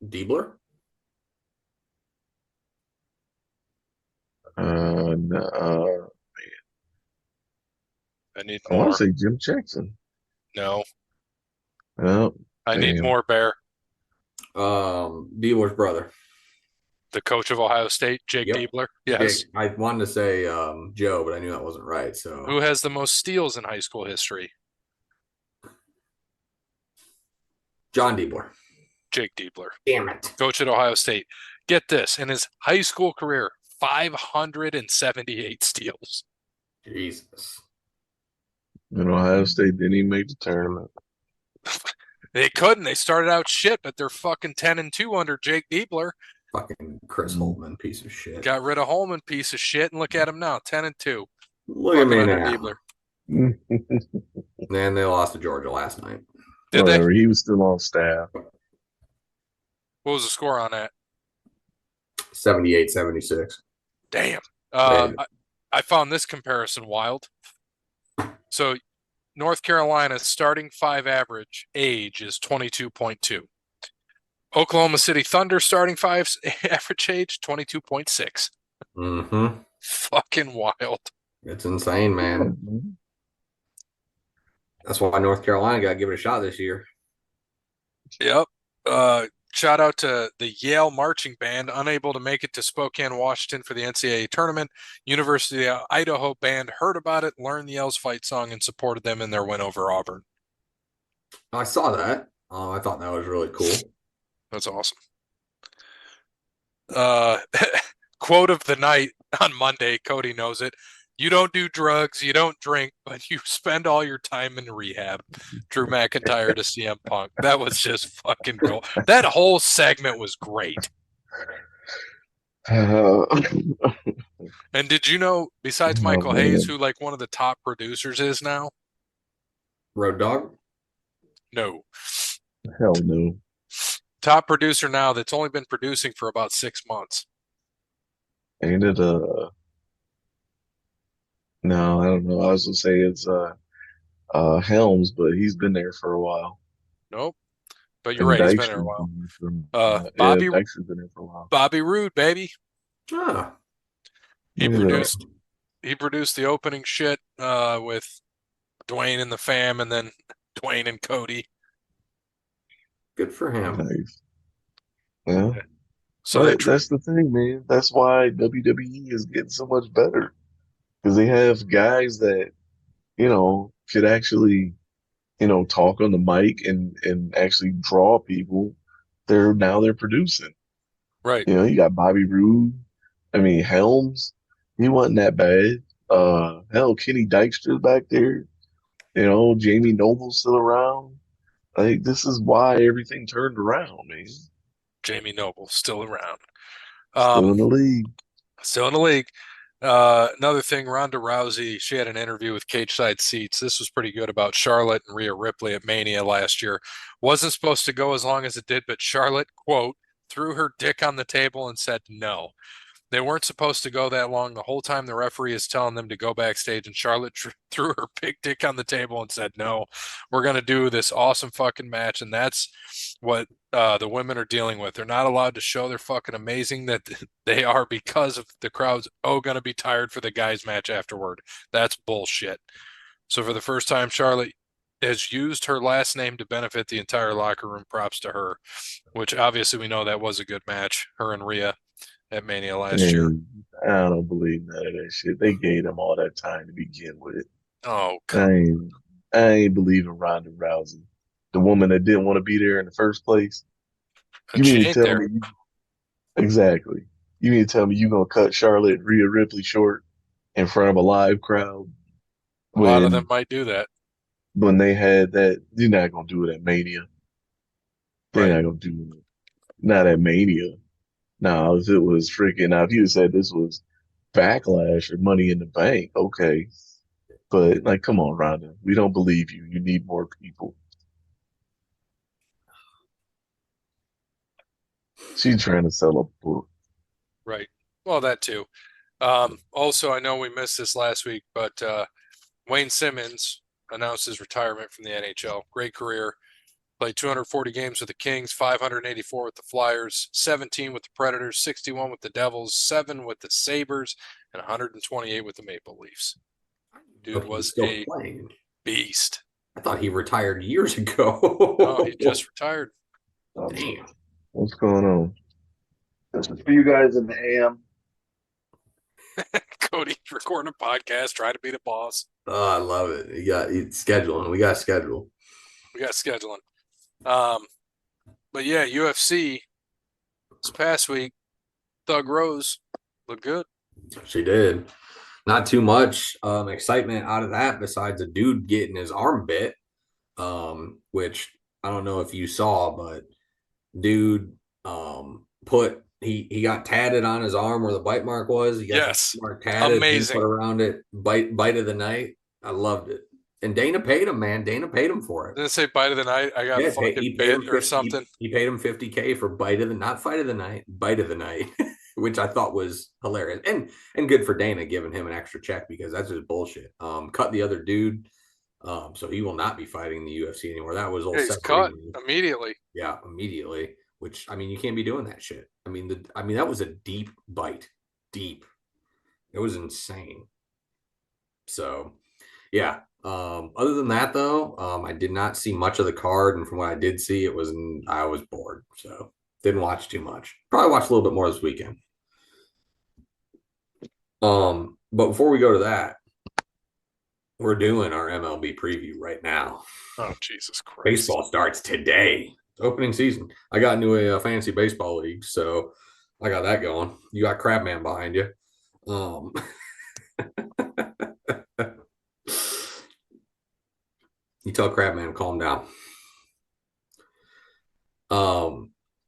S2: Diebler?
S5: No,
S1: I need
S5: I want
S1: more.
S5: to say Jim Jackson.
S1: No,
S5: Oh,
S1: I need
S5: damn.
S1: more, Bear.
S2: Diebler's brother.
S1: The coach of Ohio State, Jake
S2: Yep.
S1: Diebler. Yes.
S2: Jake, I wanted to say Joe, but I knew that wasn't right. So
S1: Who has the most steals in high school history?
S2: John Diebler.
S1: Jake Diebler.
S2: Damn it.
S1: Coach at Ohio State. Get this, in his high school career, 578 steals.
S2: Jesus.
S5: And Ohio State didn't even make the tournament.
S1: They couldn't. They started out shit, but they're fucking 10-2 under Jake Diebler.
S2: Fucking Chris Holtman, piece of shit.
S1: Got rid of Holman, piece of shit, and look at him now, 10-2.
S2: Look at me
S1: under
S2: now.
S1: Diebler.
S2: And they lost to Georgia last night.
S1: Did
S5: Whatever.
S1: they?
S5: He was still on staff.
S1: What was the score on that?
S2: 78-76.
S1: Damn.
S2: Damn.
S1: I found this comparison wild. So North Carolina's starting five average age is 22.2. Oklahoma City Thunder starting five's average age, 22.6.
S2: Mm-hmm.
S1: Fucking wild.
S2: It's insane, man. That's why North Carolina got to give it a shot this year.
S1: Yep. Shout out to the Yale marching band, unable to make it to Spokane, Washington for the NCAA tournament. University of Idaho band heard about it, learned the Yale's fight song, and supported them in their win over Auburn.
S2: I saw that. I thought that was really cool.
S1: That's awesome. Quote of the night on Monday, Kode knows it. You don't do drugs, you don't drink, but you spend all your time in rehab. Drew McIntyre to CM Punk. That was just fucking cool. That whole segment was great. And did you know, besides Michael Hayes, who like one of the top producers is now?
S2: Road Dogg?
S1: No.
S5: Hell no.
S1: Top producer now that's only been producing for about 6 months.
S5: Ain't it no, I don't know. I was gonna say it's Helms, but he's been there for a while.
S1: Nope. But you're
S5: And
S1: right, he's been there a while. Bobby
S5: Dykstra's been there for a while.
S1: Bobby Roode, baby.
S2: Ah.
S1: He produced the opening shit with Dwayne and the fam, and then Dwayne and Kode.
S2: Good for him.
S5: Nice. Yeah.
S1: So
S5: That's the thing, man. That's why WWE is getting so much better. Because they have guys that, could actually, talk on the mic and actually draw people. They're producing.
S1: right.
S5: You got Bobby Roode. I mean, Helms, he wasn't that bad. Hell, Kenny Dykstra's back there. Jamie Noble's still around. Like, this is why everything turned around, man.
S1: Jamie Noble still around.
S5: Still in the league.
S1: Still in the league. Another thing, Ronda Rousey, she had an interview with Cage Side Seats. This was pretty good about Charlotte and Rhea Ripley at Mania last year. Wasn't supposed to go as long as it did, but Charlotte, quote, threw her dick on the table and said no. They weren't supposed to go that long. The whole time the referee is telling them to go backstage, and Charlotte threw her big dick on the table and said, no, we're going to do this awesome fucking match. And that's what the women are dealing with. They're not allowed to show they're fucking amazing, that they are, because of the crowd's going to be tired for the guys match afterward. That's bullshit. So for the first time, Charlotte has used her last name to benefit the entire locker room. Props to her, which obviously we know that was a good match, her and Rhea at Mania last year.
S5: I don't believe none of that shit. They gave them all that time to begin with.
S1: Oh,
S5: I ain't believing Ronda Rousey, the woman that didn't want to be there in the first place. You mean to tell me? Exactly. You mean to tell me you gonna cut Charlotte and Rhea Ripley short in front of a live crowd?
S1: A lot of them might do that.
S5: When they had that, you're not gonna do it at Mania. They're not gonna do it. Not at Mania. No, if it was freaking out, if you said this was Backlash or Money in the Bank, okay. But, like, come on, Ronda. We don't believe you. You need more people. She's trying to sell a book.
S1: Right. Well, that too. Also, I know we missed this last week, but Wayne Simmons announced his retirement from the NHL. Great career. Played 240 games with the Kings, 584 with the Flyers, 17 with the Predators, 61 with the Devils, 7 with the Sabres, and 128 with the Maple Leafs. Dude was a beast.
S2: I thought he retired years ago.
S1: No, he just retired.
S2: Damn.
S5: What's going on? This is for you guys in the AM.
S1: Cody recording a podcast, trying to be the boss.
S2: Oh, I love it. It's scheduling. We got schedule.
S1: We got scheduling. But yeah, UFC this past week, Thug Rose looked good.
S2: She did. Not too much excitement out of that besides a dude getting his arm bit, which I don't know if you saw, but dude he got tatted on his arm where the bite mark was. He got
S1: Yes.
S2: the mark tatted,
S1: Amazing.
S2: put around it, bite of the night. I loved it. And Dana paid him, man. Dana paid him for it.
S1: Didn't it say bite of the night? I got fucking bit or something.
S2: He paid him $50K for bite of the not fight of the night, bite of the night, which I thought was hilarious and good for Dana giving him an extra check because that's just bullshit. Cut the other dude, so he will not be fighting in the UFC anymore. That was all
S1: He's cut immediately.
S2: Yeah, immediately. Which I mean, you can't be doing that shit. I mean, that was a deep bite, deep. It was insane. So, yeah. Other than that, though, I did not see much of the card, and from what I did see, I was bored, so didn't watch too much. Probably watched a little bit more this weekend. But before we go to that, we're doing our MLB preview right now.
S1: Oh, Jesus Christ!
S2: Baseball starts today. It's opening season. I got into a fantasy baseball league, so I got that going. You got Crabman behind you. You tell Crabman to calm down.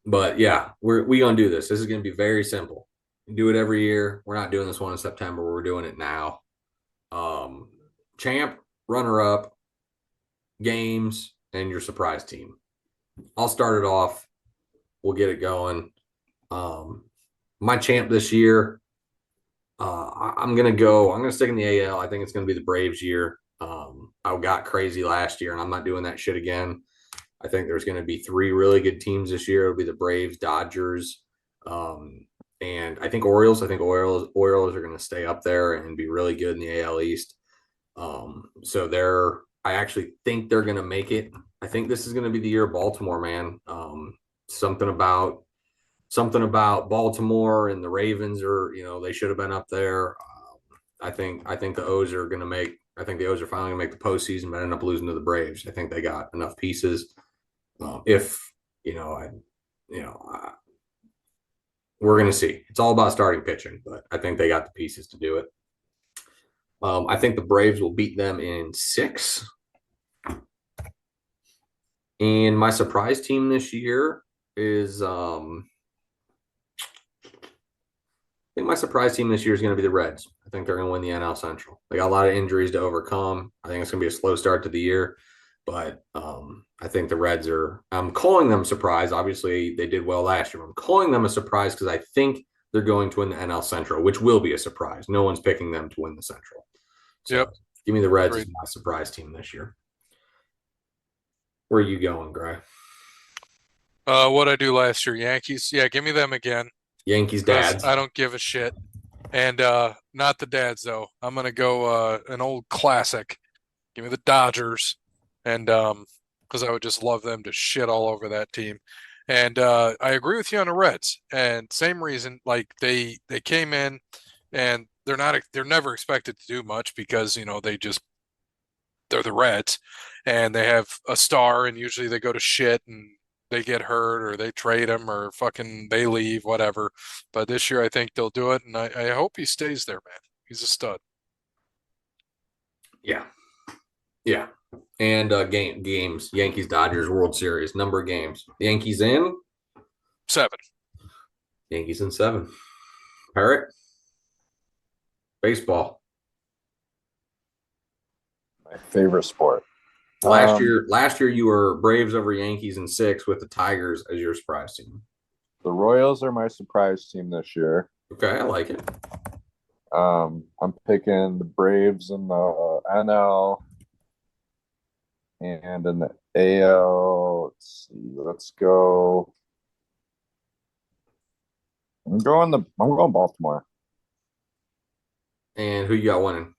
S2: But yeah, we gonna do this. This is gonna be very simple. We do it every year. We're not doing this one in September. We're doing it now. Champ, runner up, games, and your surprise team. I'll start it off. We'll get it going. My champ this year, I'm gonna stick in the AL. I think it's gonna be the Braves year. I got crazy last year, and I'm not doing that shit again. I think there's going to be 3 really good teams this year. It'll be the Braves, Dodgers, and I think Orioles. I think Orioles are going to stay up there and be really good in the AL East. I actually think they're going to make it. I think this is going to be the year of Baltimore, man. Something about Baltimore and the Ravens they should have been up there. I think the O's are going to make. I think the O's are finally going to make the postseason, but end up losing to the Braves. I think they got enough pieces. We're going to see. It's all about starting pitching, but I think they got the pieces to do it. I think the Braves will beat them in 6. And my surprise team this year is I think my surprise team this year is going to be the Reds. I think they're going to win the NL Central. They got a lot of injuries to overcome. I think it's going to be a slow start to the year, but I think the Reds I'm calling them surprise. Obviously, they did well last year. I'm calling them a surprise because I think they're going to win the NL Central, which will be a surprise. No one's picking them to win the Central. So
S1: Yep.
S2: Give me the Reds as my surprise team this year. Where are you going, Gray?
S1: What I do last year, Yankees. Yeah, give me them again.
S2: Yankees dads.
S1: I don't give a shit. And not the dads though. I'm gonna go an old classic. Give me the Dodgers, and because I would just love them to shit all over that team. And I agree with you on the Reds. And same reason, like they came in, and they're never expected to do much because they're the Reds, and they have a star, and usually they go to shit and they get hurt or they trade him or fucking they leave, whatever. But this year I think they'll do it, and I hope he stays there, man. He's a stud.
S2: Yeah. And games, Yankees, Dodgers, World Series, number of games. Yankees in
S1: 7.
S2: Yankees in 7. Parrot. Baseball.
S3: My favorite sport.
S2: Last year you were Braves over Yankees in 6 with the Tigers as your surprise team.
S3: The Royals are my surprise team this year.
S2: Okay, I like it.
S3: I'm picking the Braves in the NL and in the AL. Let's see. Let's go. I'm going Baltimore.
S2: And who you got winning?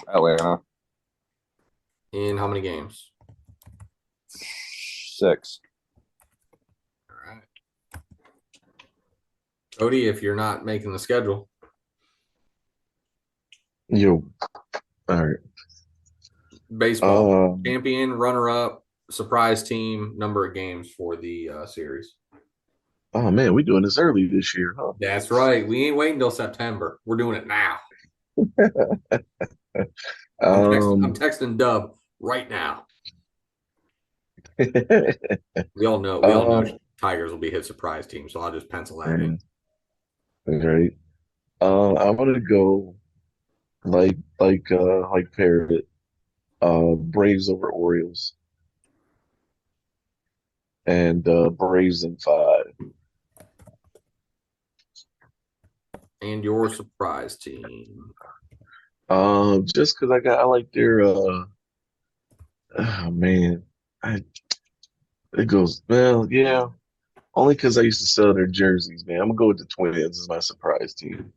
S3: Atlanta.
S2: In how many games?
S3: 6.
S2: All right. Kode, if you're not making the schedule.
S5: Yo, all right.
S2: Baseball champion, runner-up, surprise team, number of games for the series.
S5: Oh man, we doing this early this year, huh?
S2: That's right. We ain't waiting until September. We're doing it now. I'm texting Dub right now. We all know Tigers will be his surprise team, so I'll just pencil that in.
S5: Right. I'm gonna go like Parrot. Braves over Orioles. And Braves in 5.
S2: And your surprise team.
S5: Just because I like their man. It goes, well, yeah. Only because I used to sell their jerseys, man. I'm gonna go with the Twins as my surprise team.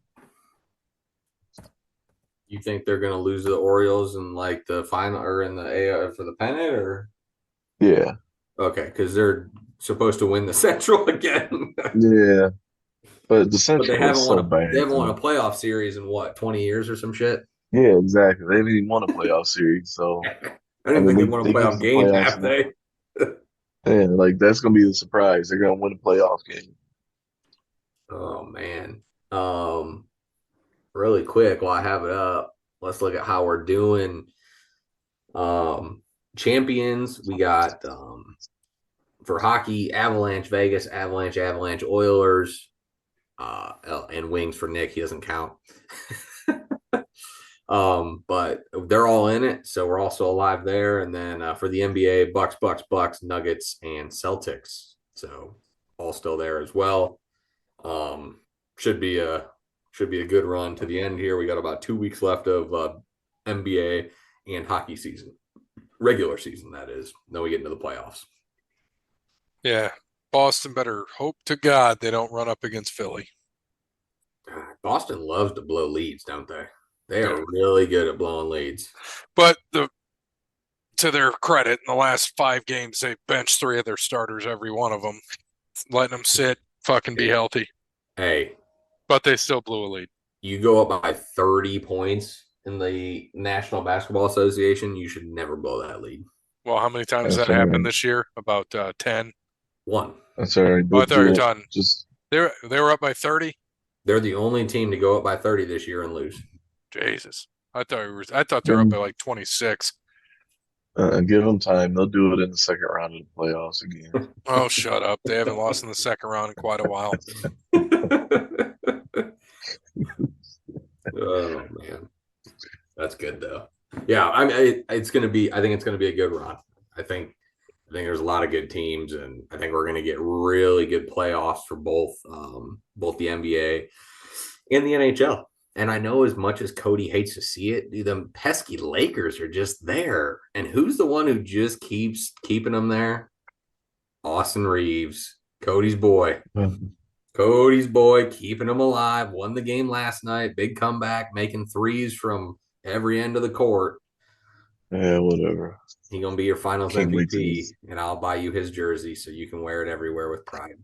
S2: You think they're gonna lose to the Orioles in like the final or in the AL for the pennant, or?
S5: Yeah.
S2: Okay, because they're supposed to win the Central again.
S5: Yeah. But the Central
S2: But they haven't
S5: is so
S2: won
S5: bad.
S2: They haven't won a playoff series in what, 20 years or some shit?
S5: Yeah, exactly. They haven't even won a playoff series, so
S2: I didn't think they won a playoff game, have they?
S5: Yeah, like that's gonna be the surprise. They're gonna win a playoff game.
S2: Oh man. Really quick while I have it up, let's look at how we're doing. Champions, we got for hockey, Avalanche, Vegas, Avalanche, Oilers, and Wings for Nick. He doesn't count. But they're all in it, so we're also alive there. And then for the NBA, Bucks, Nuggets, and Celtics. So all still there as well. Should be a good run to the end here. We got about 2 weeks left of NBA and hockey season, regular season, that is. Then we get into the playoffs.
S1: Yeah, Boston better hope to God they don't run up against Philly.
S2: Boston loves to blow leads, don't they? They are really good at blowing leads.
S1: But to their credit, in the last 5 games, they benched 3 of their starters, every one of them, letting them sit, fucking be healthy.
S2: Hey.
S1: But they still blew a lead.
S2: You go up by 30 points in the National Basketball Association, you should never blow that lead.
S1: Well, how many times has that happened this year? About 10?
S2: 1.
S5: That's all right.
S1: Oh, I thought you were talking. They were up by 30?
S2: They're the only team to go up by 30 this year and lose.
S1: Jesus. I thought they were up by like 26.
S5: Give them time. They'll do it in the second round of the playoffs again.
S1: Oh, shut up. They haven't lost in the second round in quite a while.
S2: Oh, man. That's good, though. Yeah, I think it's going to be a good run. I think there's a lot of good teams, and I think we're going to get really good playoffs for both the NBA and the NHL. And I know as much as Kode hates to see it, dude, them pesky Lakers are just there. And who's the one who just keeps keeping them there? Austin Reeves, Cody's boy. Cody's boy, keeping them alive. Won the game last night. Big comeback, making threes from every end of the court.
S5: Yeah, whatever.
S2: He's going to be your finals MVP, and I'll buy you his jersey so you can wear it everywhere with pride.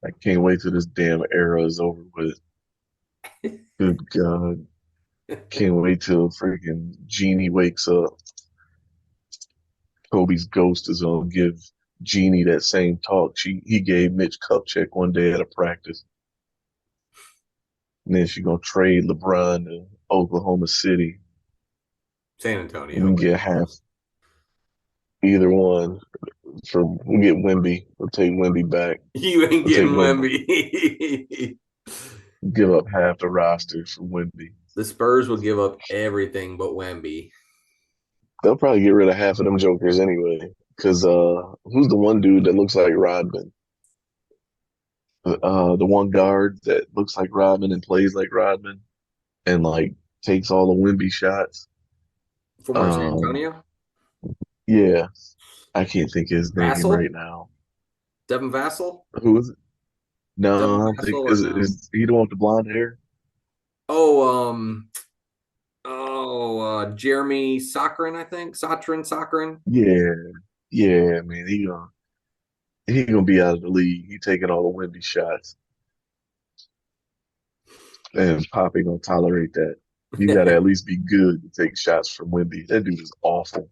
S5: I can't wait till this damn era is over with. Good God. Can't wait till freaking Jeannie wakes up. Kobe's ghost is going to give Jeannie that same talk he gave Mitch Kupchak one day at a practice. And then she's going to trade LeBron to Oklahoma City.
S2: San Antonio.
S5: We can get half. Either one. We'll get Wemby. We'll take Wemby back.
S2: You ain't getting Wemby.
S5: Give up half the roster for Wemby.
S2: The Spurs will give up everything but Wemby.
S5: They'll probably get rid of half of them jokers anyway. Because who's the one dude that looks like Rodman? The one guard that looks like Rodman and plays like Rodman and like takes all the Wemby shots.
S2: From San Antonio?
S5: Yeah. I can't think of his name right now.
S2: Devin Vassell?
S5: Who is it? No, I don't think is he the one with the blonde hair?
S2: Jeremy Socrin, I think. Socrin.
S5: Yeah, man. He gonna be out of the league. He taking all the Wemby shots. And Pop ain't gonna tolerate that. You gotta at least be good to take shots from Wimby. That dude is awful.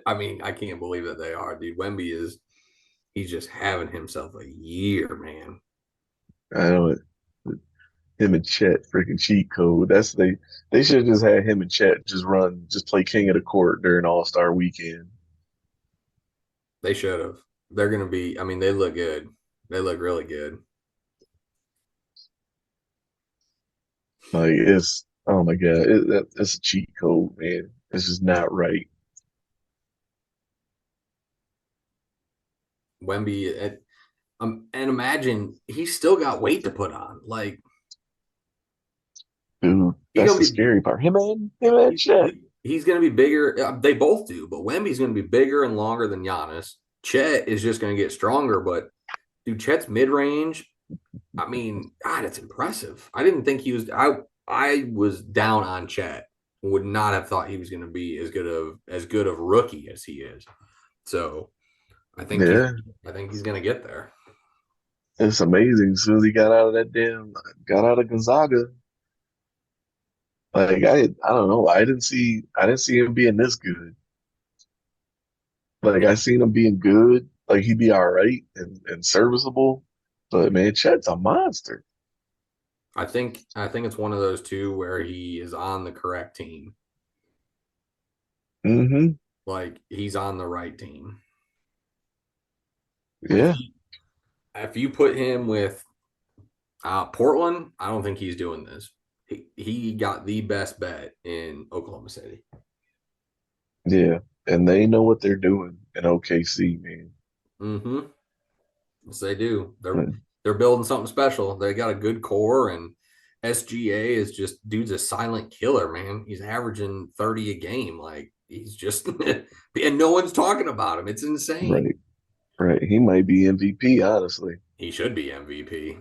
S2: I mean, I can't believe that they are, dude. Wemby he's just having himself a year, man.
S5: I know it. Him and Chet freaking cheat code. They should have just had him and Chet just play king of the court during All-Star weekend.
S2: They should have. They're gonna be. I mean, they look good. They look really good.
S5: Like oh my god, that's a cheat code, man. It's just not right.
S2: Wemby, and imagine he's still got weight to put on. Like,
S5: Dude, that's the scary part. Him and Chet.
S2: He's going to be bigger. They both do, but Wemby's going to be bigger and longer than Giannis. Chet is just going to get stronger, but dude, Chet's mid range. I mean, God, it's impressive. I didn't think he was. I was down on Chet. Would not have thought he was going to be as good of rookie as he is. So, I think he's going to get there.
S5: It's amazing. As soon as he got out of Gonzaga, like I don't know. I didn't see him being this good. Like I seen him being good. Like he'd be all right and serviceable. But man, Chet's a monster.
S2: I think it's one of those two where he is on the correct team.
S5: Mm-hmm.
S2: Like he's on the right team.
S5: Yeah.
S2: If you put him with Portland, I don't think he's doing this. He got the best bet in Oklahoma City.
S5: Yeah, and they know what they're doing in OKC, man.
S2: Mm-hmm. Yes, they do. They're building something special. They got a good core, and SGA is just dude's a silent killer, man. He's averaging 30 a game. Like he's just and no one's talking about him. It's insane.
S5: Right. He might be MVP, honestly.
S2: He should be MVP.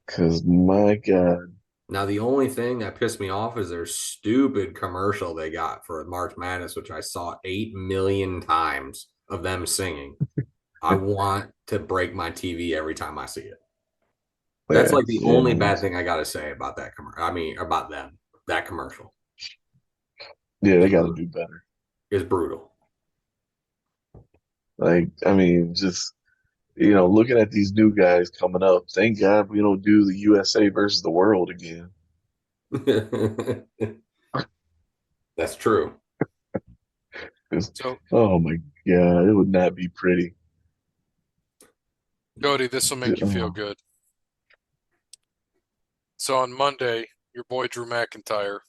S5: Because my God.
S2: Now, the only thing that pissed me off is their stupid commercial they got for March Madness, which I saw 8 million times of them singing. I want to break my TV every time I see it. That's like the only bad thing I got to say about that commercial. I mean, about them, that commercial.
S5: Yeah, they got to do better.
S2: It's brutal.
S5: Like, I mean, just, looking at these new guys coming up, thank God we don't do the USA versus the world again.
S2: That's true.
S5: Oh my God, it would not be pretty.
S1: Kode, this will make you feel good. So on Monday, your boy Drew McIntyre.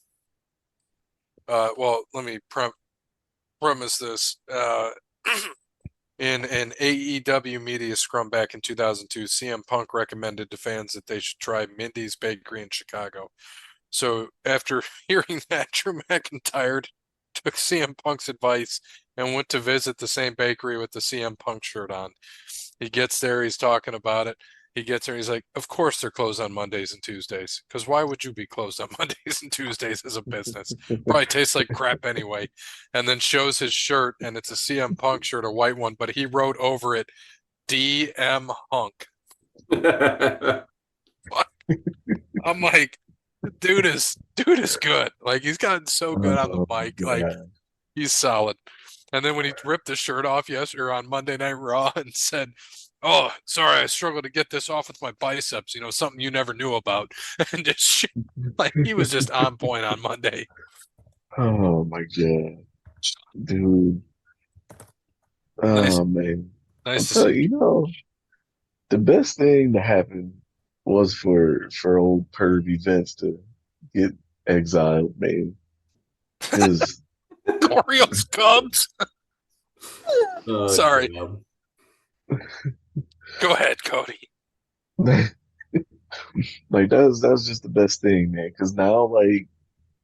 S1: Well, let me premise this. In an AEW media scrum back in 2002, CM Punk recommended to fans that they should try Mindy's Bakery in Chicago. So after hearing that, Drew McIntyre took CM Punk's advice and went to visit the same bakery with the CM Punk shirt on. He gets there, he's talking about it. He gets there, he's like, of course they're closed on Mondays and Tuesdays. Because why would you be closed on Mondays and Tuesdays as a business? Probably tastes like crap anyway. And then shows his shirt, and it's a CM Punk shirt, a white one, but he wrote over it, DM Hunk. I'm like, dude is good. Like, he's gotten so good on the mic. Like, he's solid. And then when he ripped the shirt off yesterday on Monday Night Raw and said, oh, sorry, I struggled to get this off with my biceps, something you never knew about. And just like he was just on point on Monday.
S5: Oh my God. Dude. Oh man.
S1: Nice to see.
S5: The best thing to happen was for old pervy Vince to get exiled, man. Because
S1: Orioles Cubs. Sorry.
S2: God.
S5: Go
S1: ahead, Kode.
S5: Like that's just the best thing, man. Because now, like,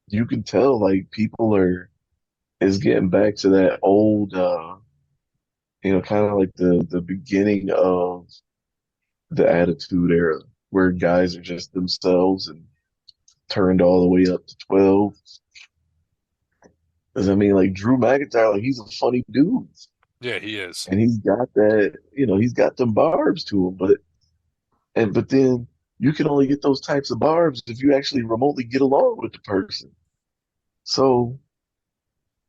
S5: you can tell, like, people is getting back to that old, kind of like the beginning of the Attitude Era, where guys are just themselves and turned all the way up to 12. Because I mean, like Drew McIntyre, like he's a funny dude.
S1: Yeah, he is.
S5: And he's got that, he's got them barbs to him, but but then you can only get those types of barbs if you actually remotely get along with the person. So,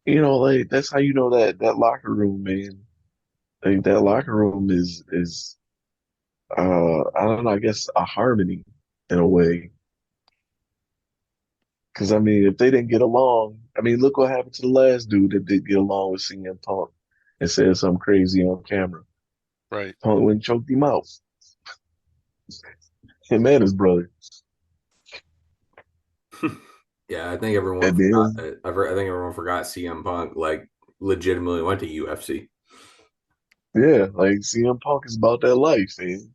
S5: like that's how you know that locker room, man. Like that locker room is I don't know, I guess a harmony in a way. Because I mean, if they didn't get along, I mean, look what happened to the last dude that did get along with CM Punk and said something crazy on camera.
S1: Right.
S5: Punk went and choked him out. Him and his brother.
S2: Yeah, I think everyone
S5: And
S2: forgot
S5: then,
S2: that. I think everyone forgot CM Punk like legitimately went to UFC.
S5: yeah, like CM Punk is about that life, man.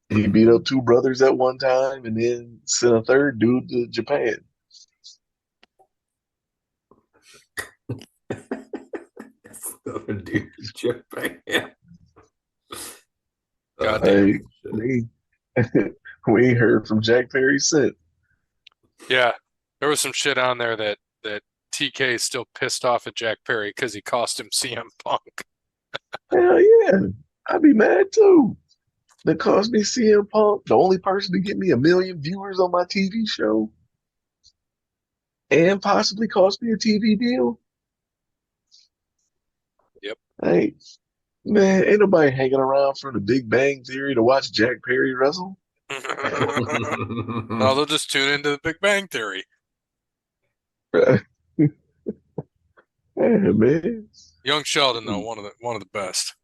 S5: He beat up two brothers at one time and then sent a third dude to Japan.
S2: Dude, Japan.
S1: Goddamn.
S5: Like, we, we ain't heard from Jack Perry since.
S1: Yeah. There was some shit on there that TK is still pissed off at Jack Perry because he cost him CM Punk.
S5: Hell yeah. I'd be mad too. That cost me CM Punk, the only person to get me 1 million viewers on my TV show, and possibly cost me a TV deal.
S1: Yep.
S5: Hey, man, ain't nobody hanging around for the Big Bang Theory to watch Jack Perry wrestle.
S1: No, they'll just tune into the Big Bang Theory.
S5: Yeah, man.
S1: Young Sheldon, though, one of the best.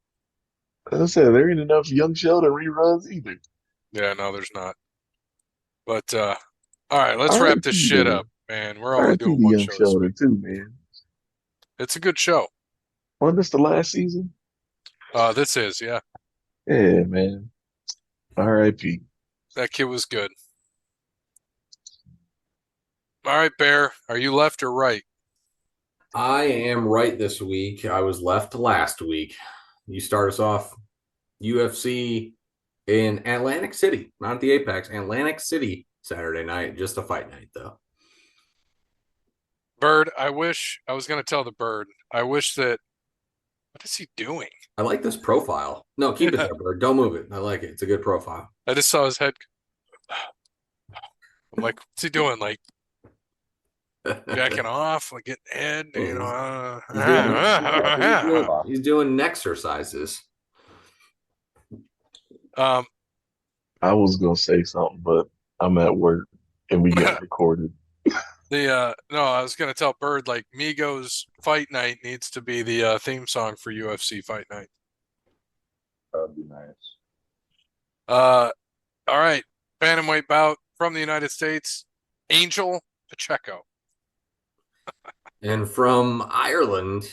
S5: As I said, there ain't enough Young Sheldon reruns either.
S1: Yeah, no, there's not. But all right, let's wrap this
S5: R.I.P.
S1: shit
S5: though.
S1: up, man. We're only
S5: R.I.P.
S1: doing
S5: to
S1: one
S5: Young
S1: show this
S5: Sheldon
S1: week.
S5: too, man.
S1: It's a good show.
S5: Wasn't this the last season?
S1: This is, yeah.
S5: Yeah, man. R.I.P.
S1: That kid was good. All right, Bear, are you left or right?
S2: I am right this week. I was left last week. You start us off UFC in Atlantic City, not at the Apex, Atlantic City Saturday night, just a fight night though.
S1: Bird, I wish I was going to tell the bird. I wish that. What is he doing?
S2: I like this profile. No, keep it there, Bird. Don't move it. I like it. It's a good profile.
S1: I just saw his head. I'm like, what's he doing? Like jacking off, like getting head, you know.
S2: He's doing exercises.
S1: Um,
S5: I was gonna say something, but I'm at work and we got recorded.
S1: no, I was gonna tell Bird like Migos Fight Night needs to be the theme song for UFC Fight Night.
S3: That'd be nice.
S1: All right, bantamweight bout from the United States, Angel Pacheco.
S2: And from Ireland,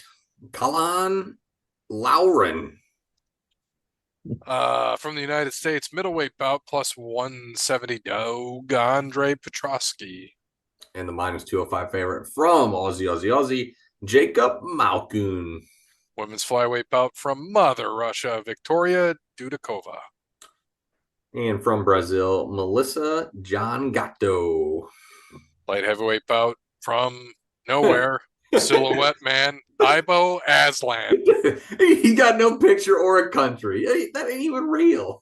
S2: Colin Lowren.
S1: From the United States, middleweight bout plus 170 Doug Andre Petrosky.
S2: And the minus 205 favorite from Aussie, Jacob Malkoun.
S1: Women's flyweight bout from Mother Russia, Victoria Dudakova.
S2: And from Brazil, Melissa John Gatto.
S1: Light heavyweight bout from nowhere, Silhouette Man, Ibo Aslan.
S2: He got no picture or a country. That ain't even real.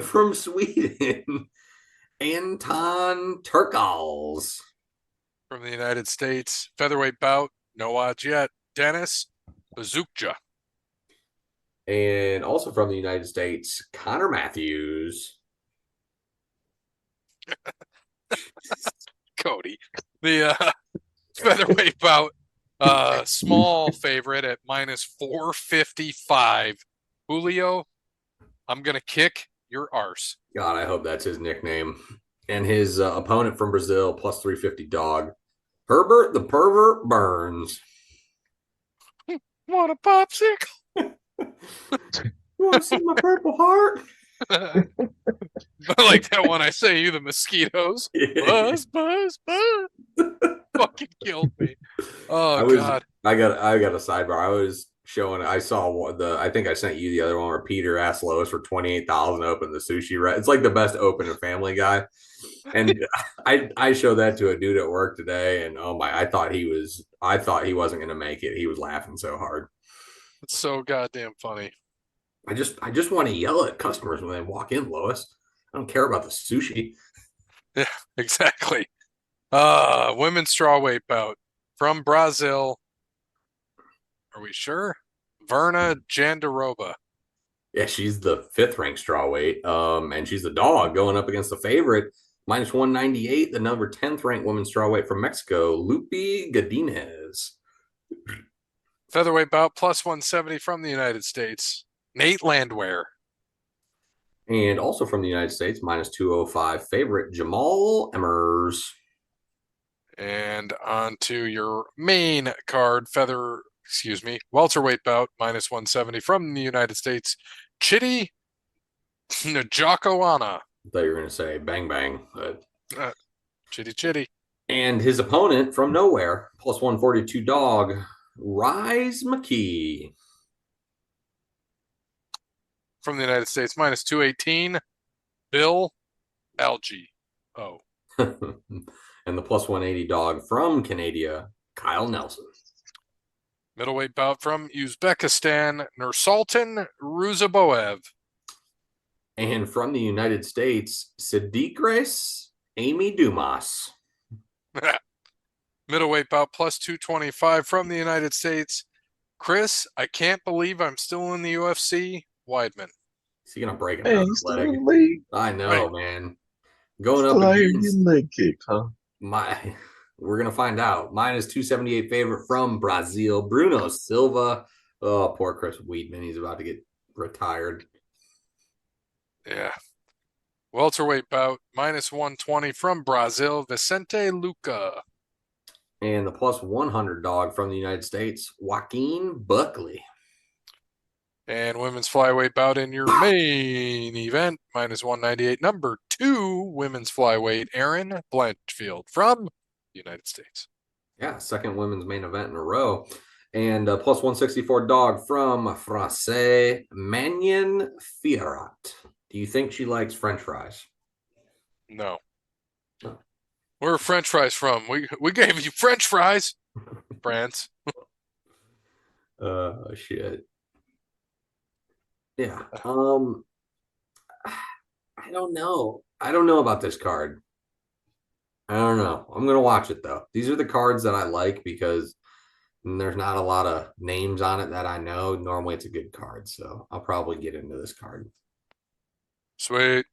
S2: From Sweden, Anton Turkals.
S1: From the United States, featherweight bout, no odds yet, Dennis Bazukja.
S2: And also from the United States, Connor Matthews.
S1: Cody. The featherweight bout, small favorite at minus 455. Julio, I'm going to kick your arse.
S2: God, I hope that's his nickname. And his opponent from Brazil, plus 350 dog, Herbert the Pervert Burns.
S1: Want a popsicle?
S2: You want to see my purple heart?
S1: I like that one. I say you the mosquitoes. Buzz, buzz, buzz. Fucking killed me. Oh God.
S2: I got a sidebar. I think I sent you the other one where Peter asked Lois for 28,000 to open the sushi restaurant. It's like the best open in Family Guy. And I showed that to a dude at work today, and oh my, I thought he wasn't gonna make it. He was laughing so hard.
S1: It's so goddamn funny.
S2: I just want to yell at customers when they walk in, Lois. I don't care about the sushi.
S1: Yeah, exactly. Women's strawweight bout from Brazil. Are we sure? Verna Jandaroba.
S2: Yeah, she's the 5th ranked strawweight. And she's the dog going up against the favorite, minus 198, the number 10th ranked women's strawweight from Mexico, Lupe Godinez.
S1: Featherweight bout plus 170 from the United States. Nate Landwehr.
S2: And also from the United States, minus 205 favorite, Jamal Emmers.
S1: And on to your main card, welterweight bout, minus 170 from the United States. Chitty Njokuana.
S2: I thought you were going to say bang bang. But...
S1: Chitty.
S2: And his opponent from nowhere, plus 142 dog, Rise McKee.
S1: From the United States, minus 218, Bill Algie. Oh.
S2: And the plus 180 dog from Canada, Kyle Nelson.
S1: Middleweight bout from Uzbekistan, Nursultan Ruzaboev.
S2: And from the United States, Siddiqres Amy Dumas.
S1: Middleweight bout plus 225 from the United States, Chris, I can't believe I'm still in the UFC, Weidman.
S2: Is he going to break
S5: Hey,
S2: another
S5: he's still
S2: leg?
S5: in the league.
S2: I know,
S1: Right.
S2: man. Going
S5: Still
S2: up
S5: out here
S2: against
S5: getting leg kicked, huh?
S2: we're going to find out. Minus 278 favorite from Brazil, Bruno Silva. Oh, poor Chris Weidman. He's about to get retired.
S1: Yeah. Welterweight bout, minus 120 from Brazil, Vicente Luca.
S2: And the plus 100 dog from the United States, Joaquin Buckley.
S1: And women's flyweight bout in your main event, minus 198, number 2 women's flyweight, Erin Blanchfield from the United States.
S2: Yeah, second women's main event in a row. And plus 164 dog from Francais Magnon Fiorot. Do you think she likes French fries?
S1: No.
S2: Oh.
S1: Where are French fries from? We gave you French fries, France.
S2: Shit. Yeah. I don't know. I don't know about this card. I don't know. I'm gonna watch it though. These are the cards that I like because there's not a lot of names on it that I know. Normally it's a good card, so I'll probably get into this card.
S1: Sweet.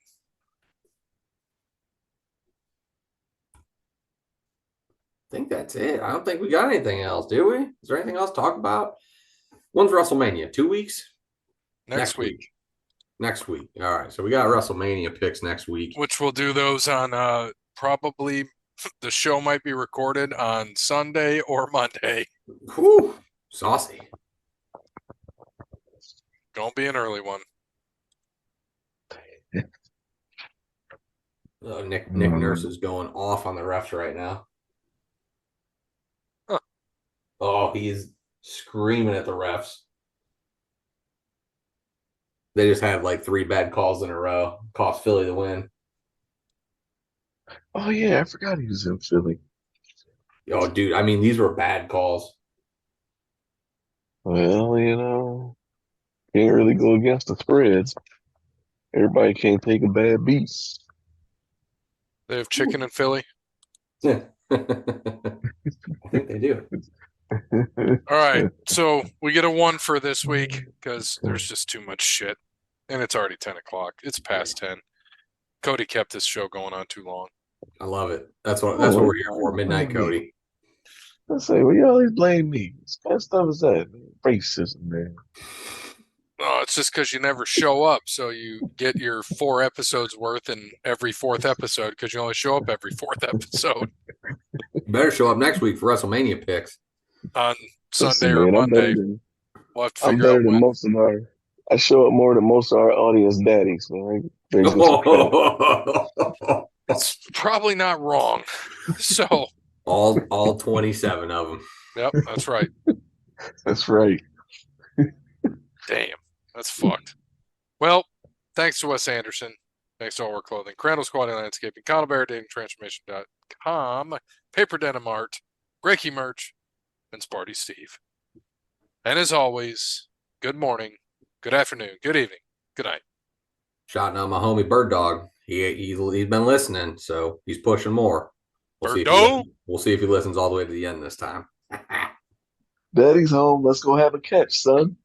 S2: I think that's it. I don't think we got anything else, do we? Is there anything else to talk about? When's WrestleMania? 2 weeks?
S1: Next week.
S2: Next week. All right. So we got WrestleMania picks next week.
S1: Which we'll do those on probably the show might be recorded on Sunday or Monday.
S2: Whew, saucy.
S1: Gonna be an early one.
S2: Nick Nurse is going off on the refs right now.
S1: Huh.
S2: Oh, he's screaming at the refs. They just had like 3 bad calls in a row. Cost Philly the win.
S5: Oh yeah, I forgot he was in Philly.
S2: Oh, dude, I mean, these were bad calls.
S5: Well, can't really go against the spreads. Everybody can't take a bad beat.
S1: They have chicken in Philly.
S2: Yeah. I think they do.
S1: All right. So we get a 1 for this week because there's just too much shit. And it's already 10 o'clock. It's past 10. Cody kept this show going on too long.
S2: I love it. That's what we're here for. Midnight Cody.
S5: I say, well, you always blame me. What kind of stuff is that? Racism, man.
S1: Oh, it's just because you never show up. So you get your 4 episodes worth in every 4th episode because you only show up every 4th episode.
S2: You better show up next week for WrestleMania picks.
S1: On Sunday
S5: Listen,
S1: or
S5: man,
S1: Monday. We'll have to figure out when.
S5: I show up more than most of our audience daddies, man.
S1: It's probably not wrong. So
S2: all 27 of them.
S1: Yep, that's right.
S5: That's right.
S1: Damn, that's fucked. Well, thanks to Wes Anderson. Thanks to All Work Clothing, Crandall's Quality Landscaping, Connellbear Dating Transformation.com, Paper Denim Art, Reiki Merch, and Sparty Steve. And as always, good morning, Good afternoon. Good evening. Good night.
S2: Shouting out my homie Bird Dog. He's been listening, so he's pushing more.
S1: Bird Dog?
S2: We'll see if he listens all the way to the end this time.
S5: Daddy's home. Let's go have a catch, son.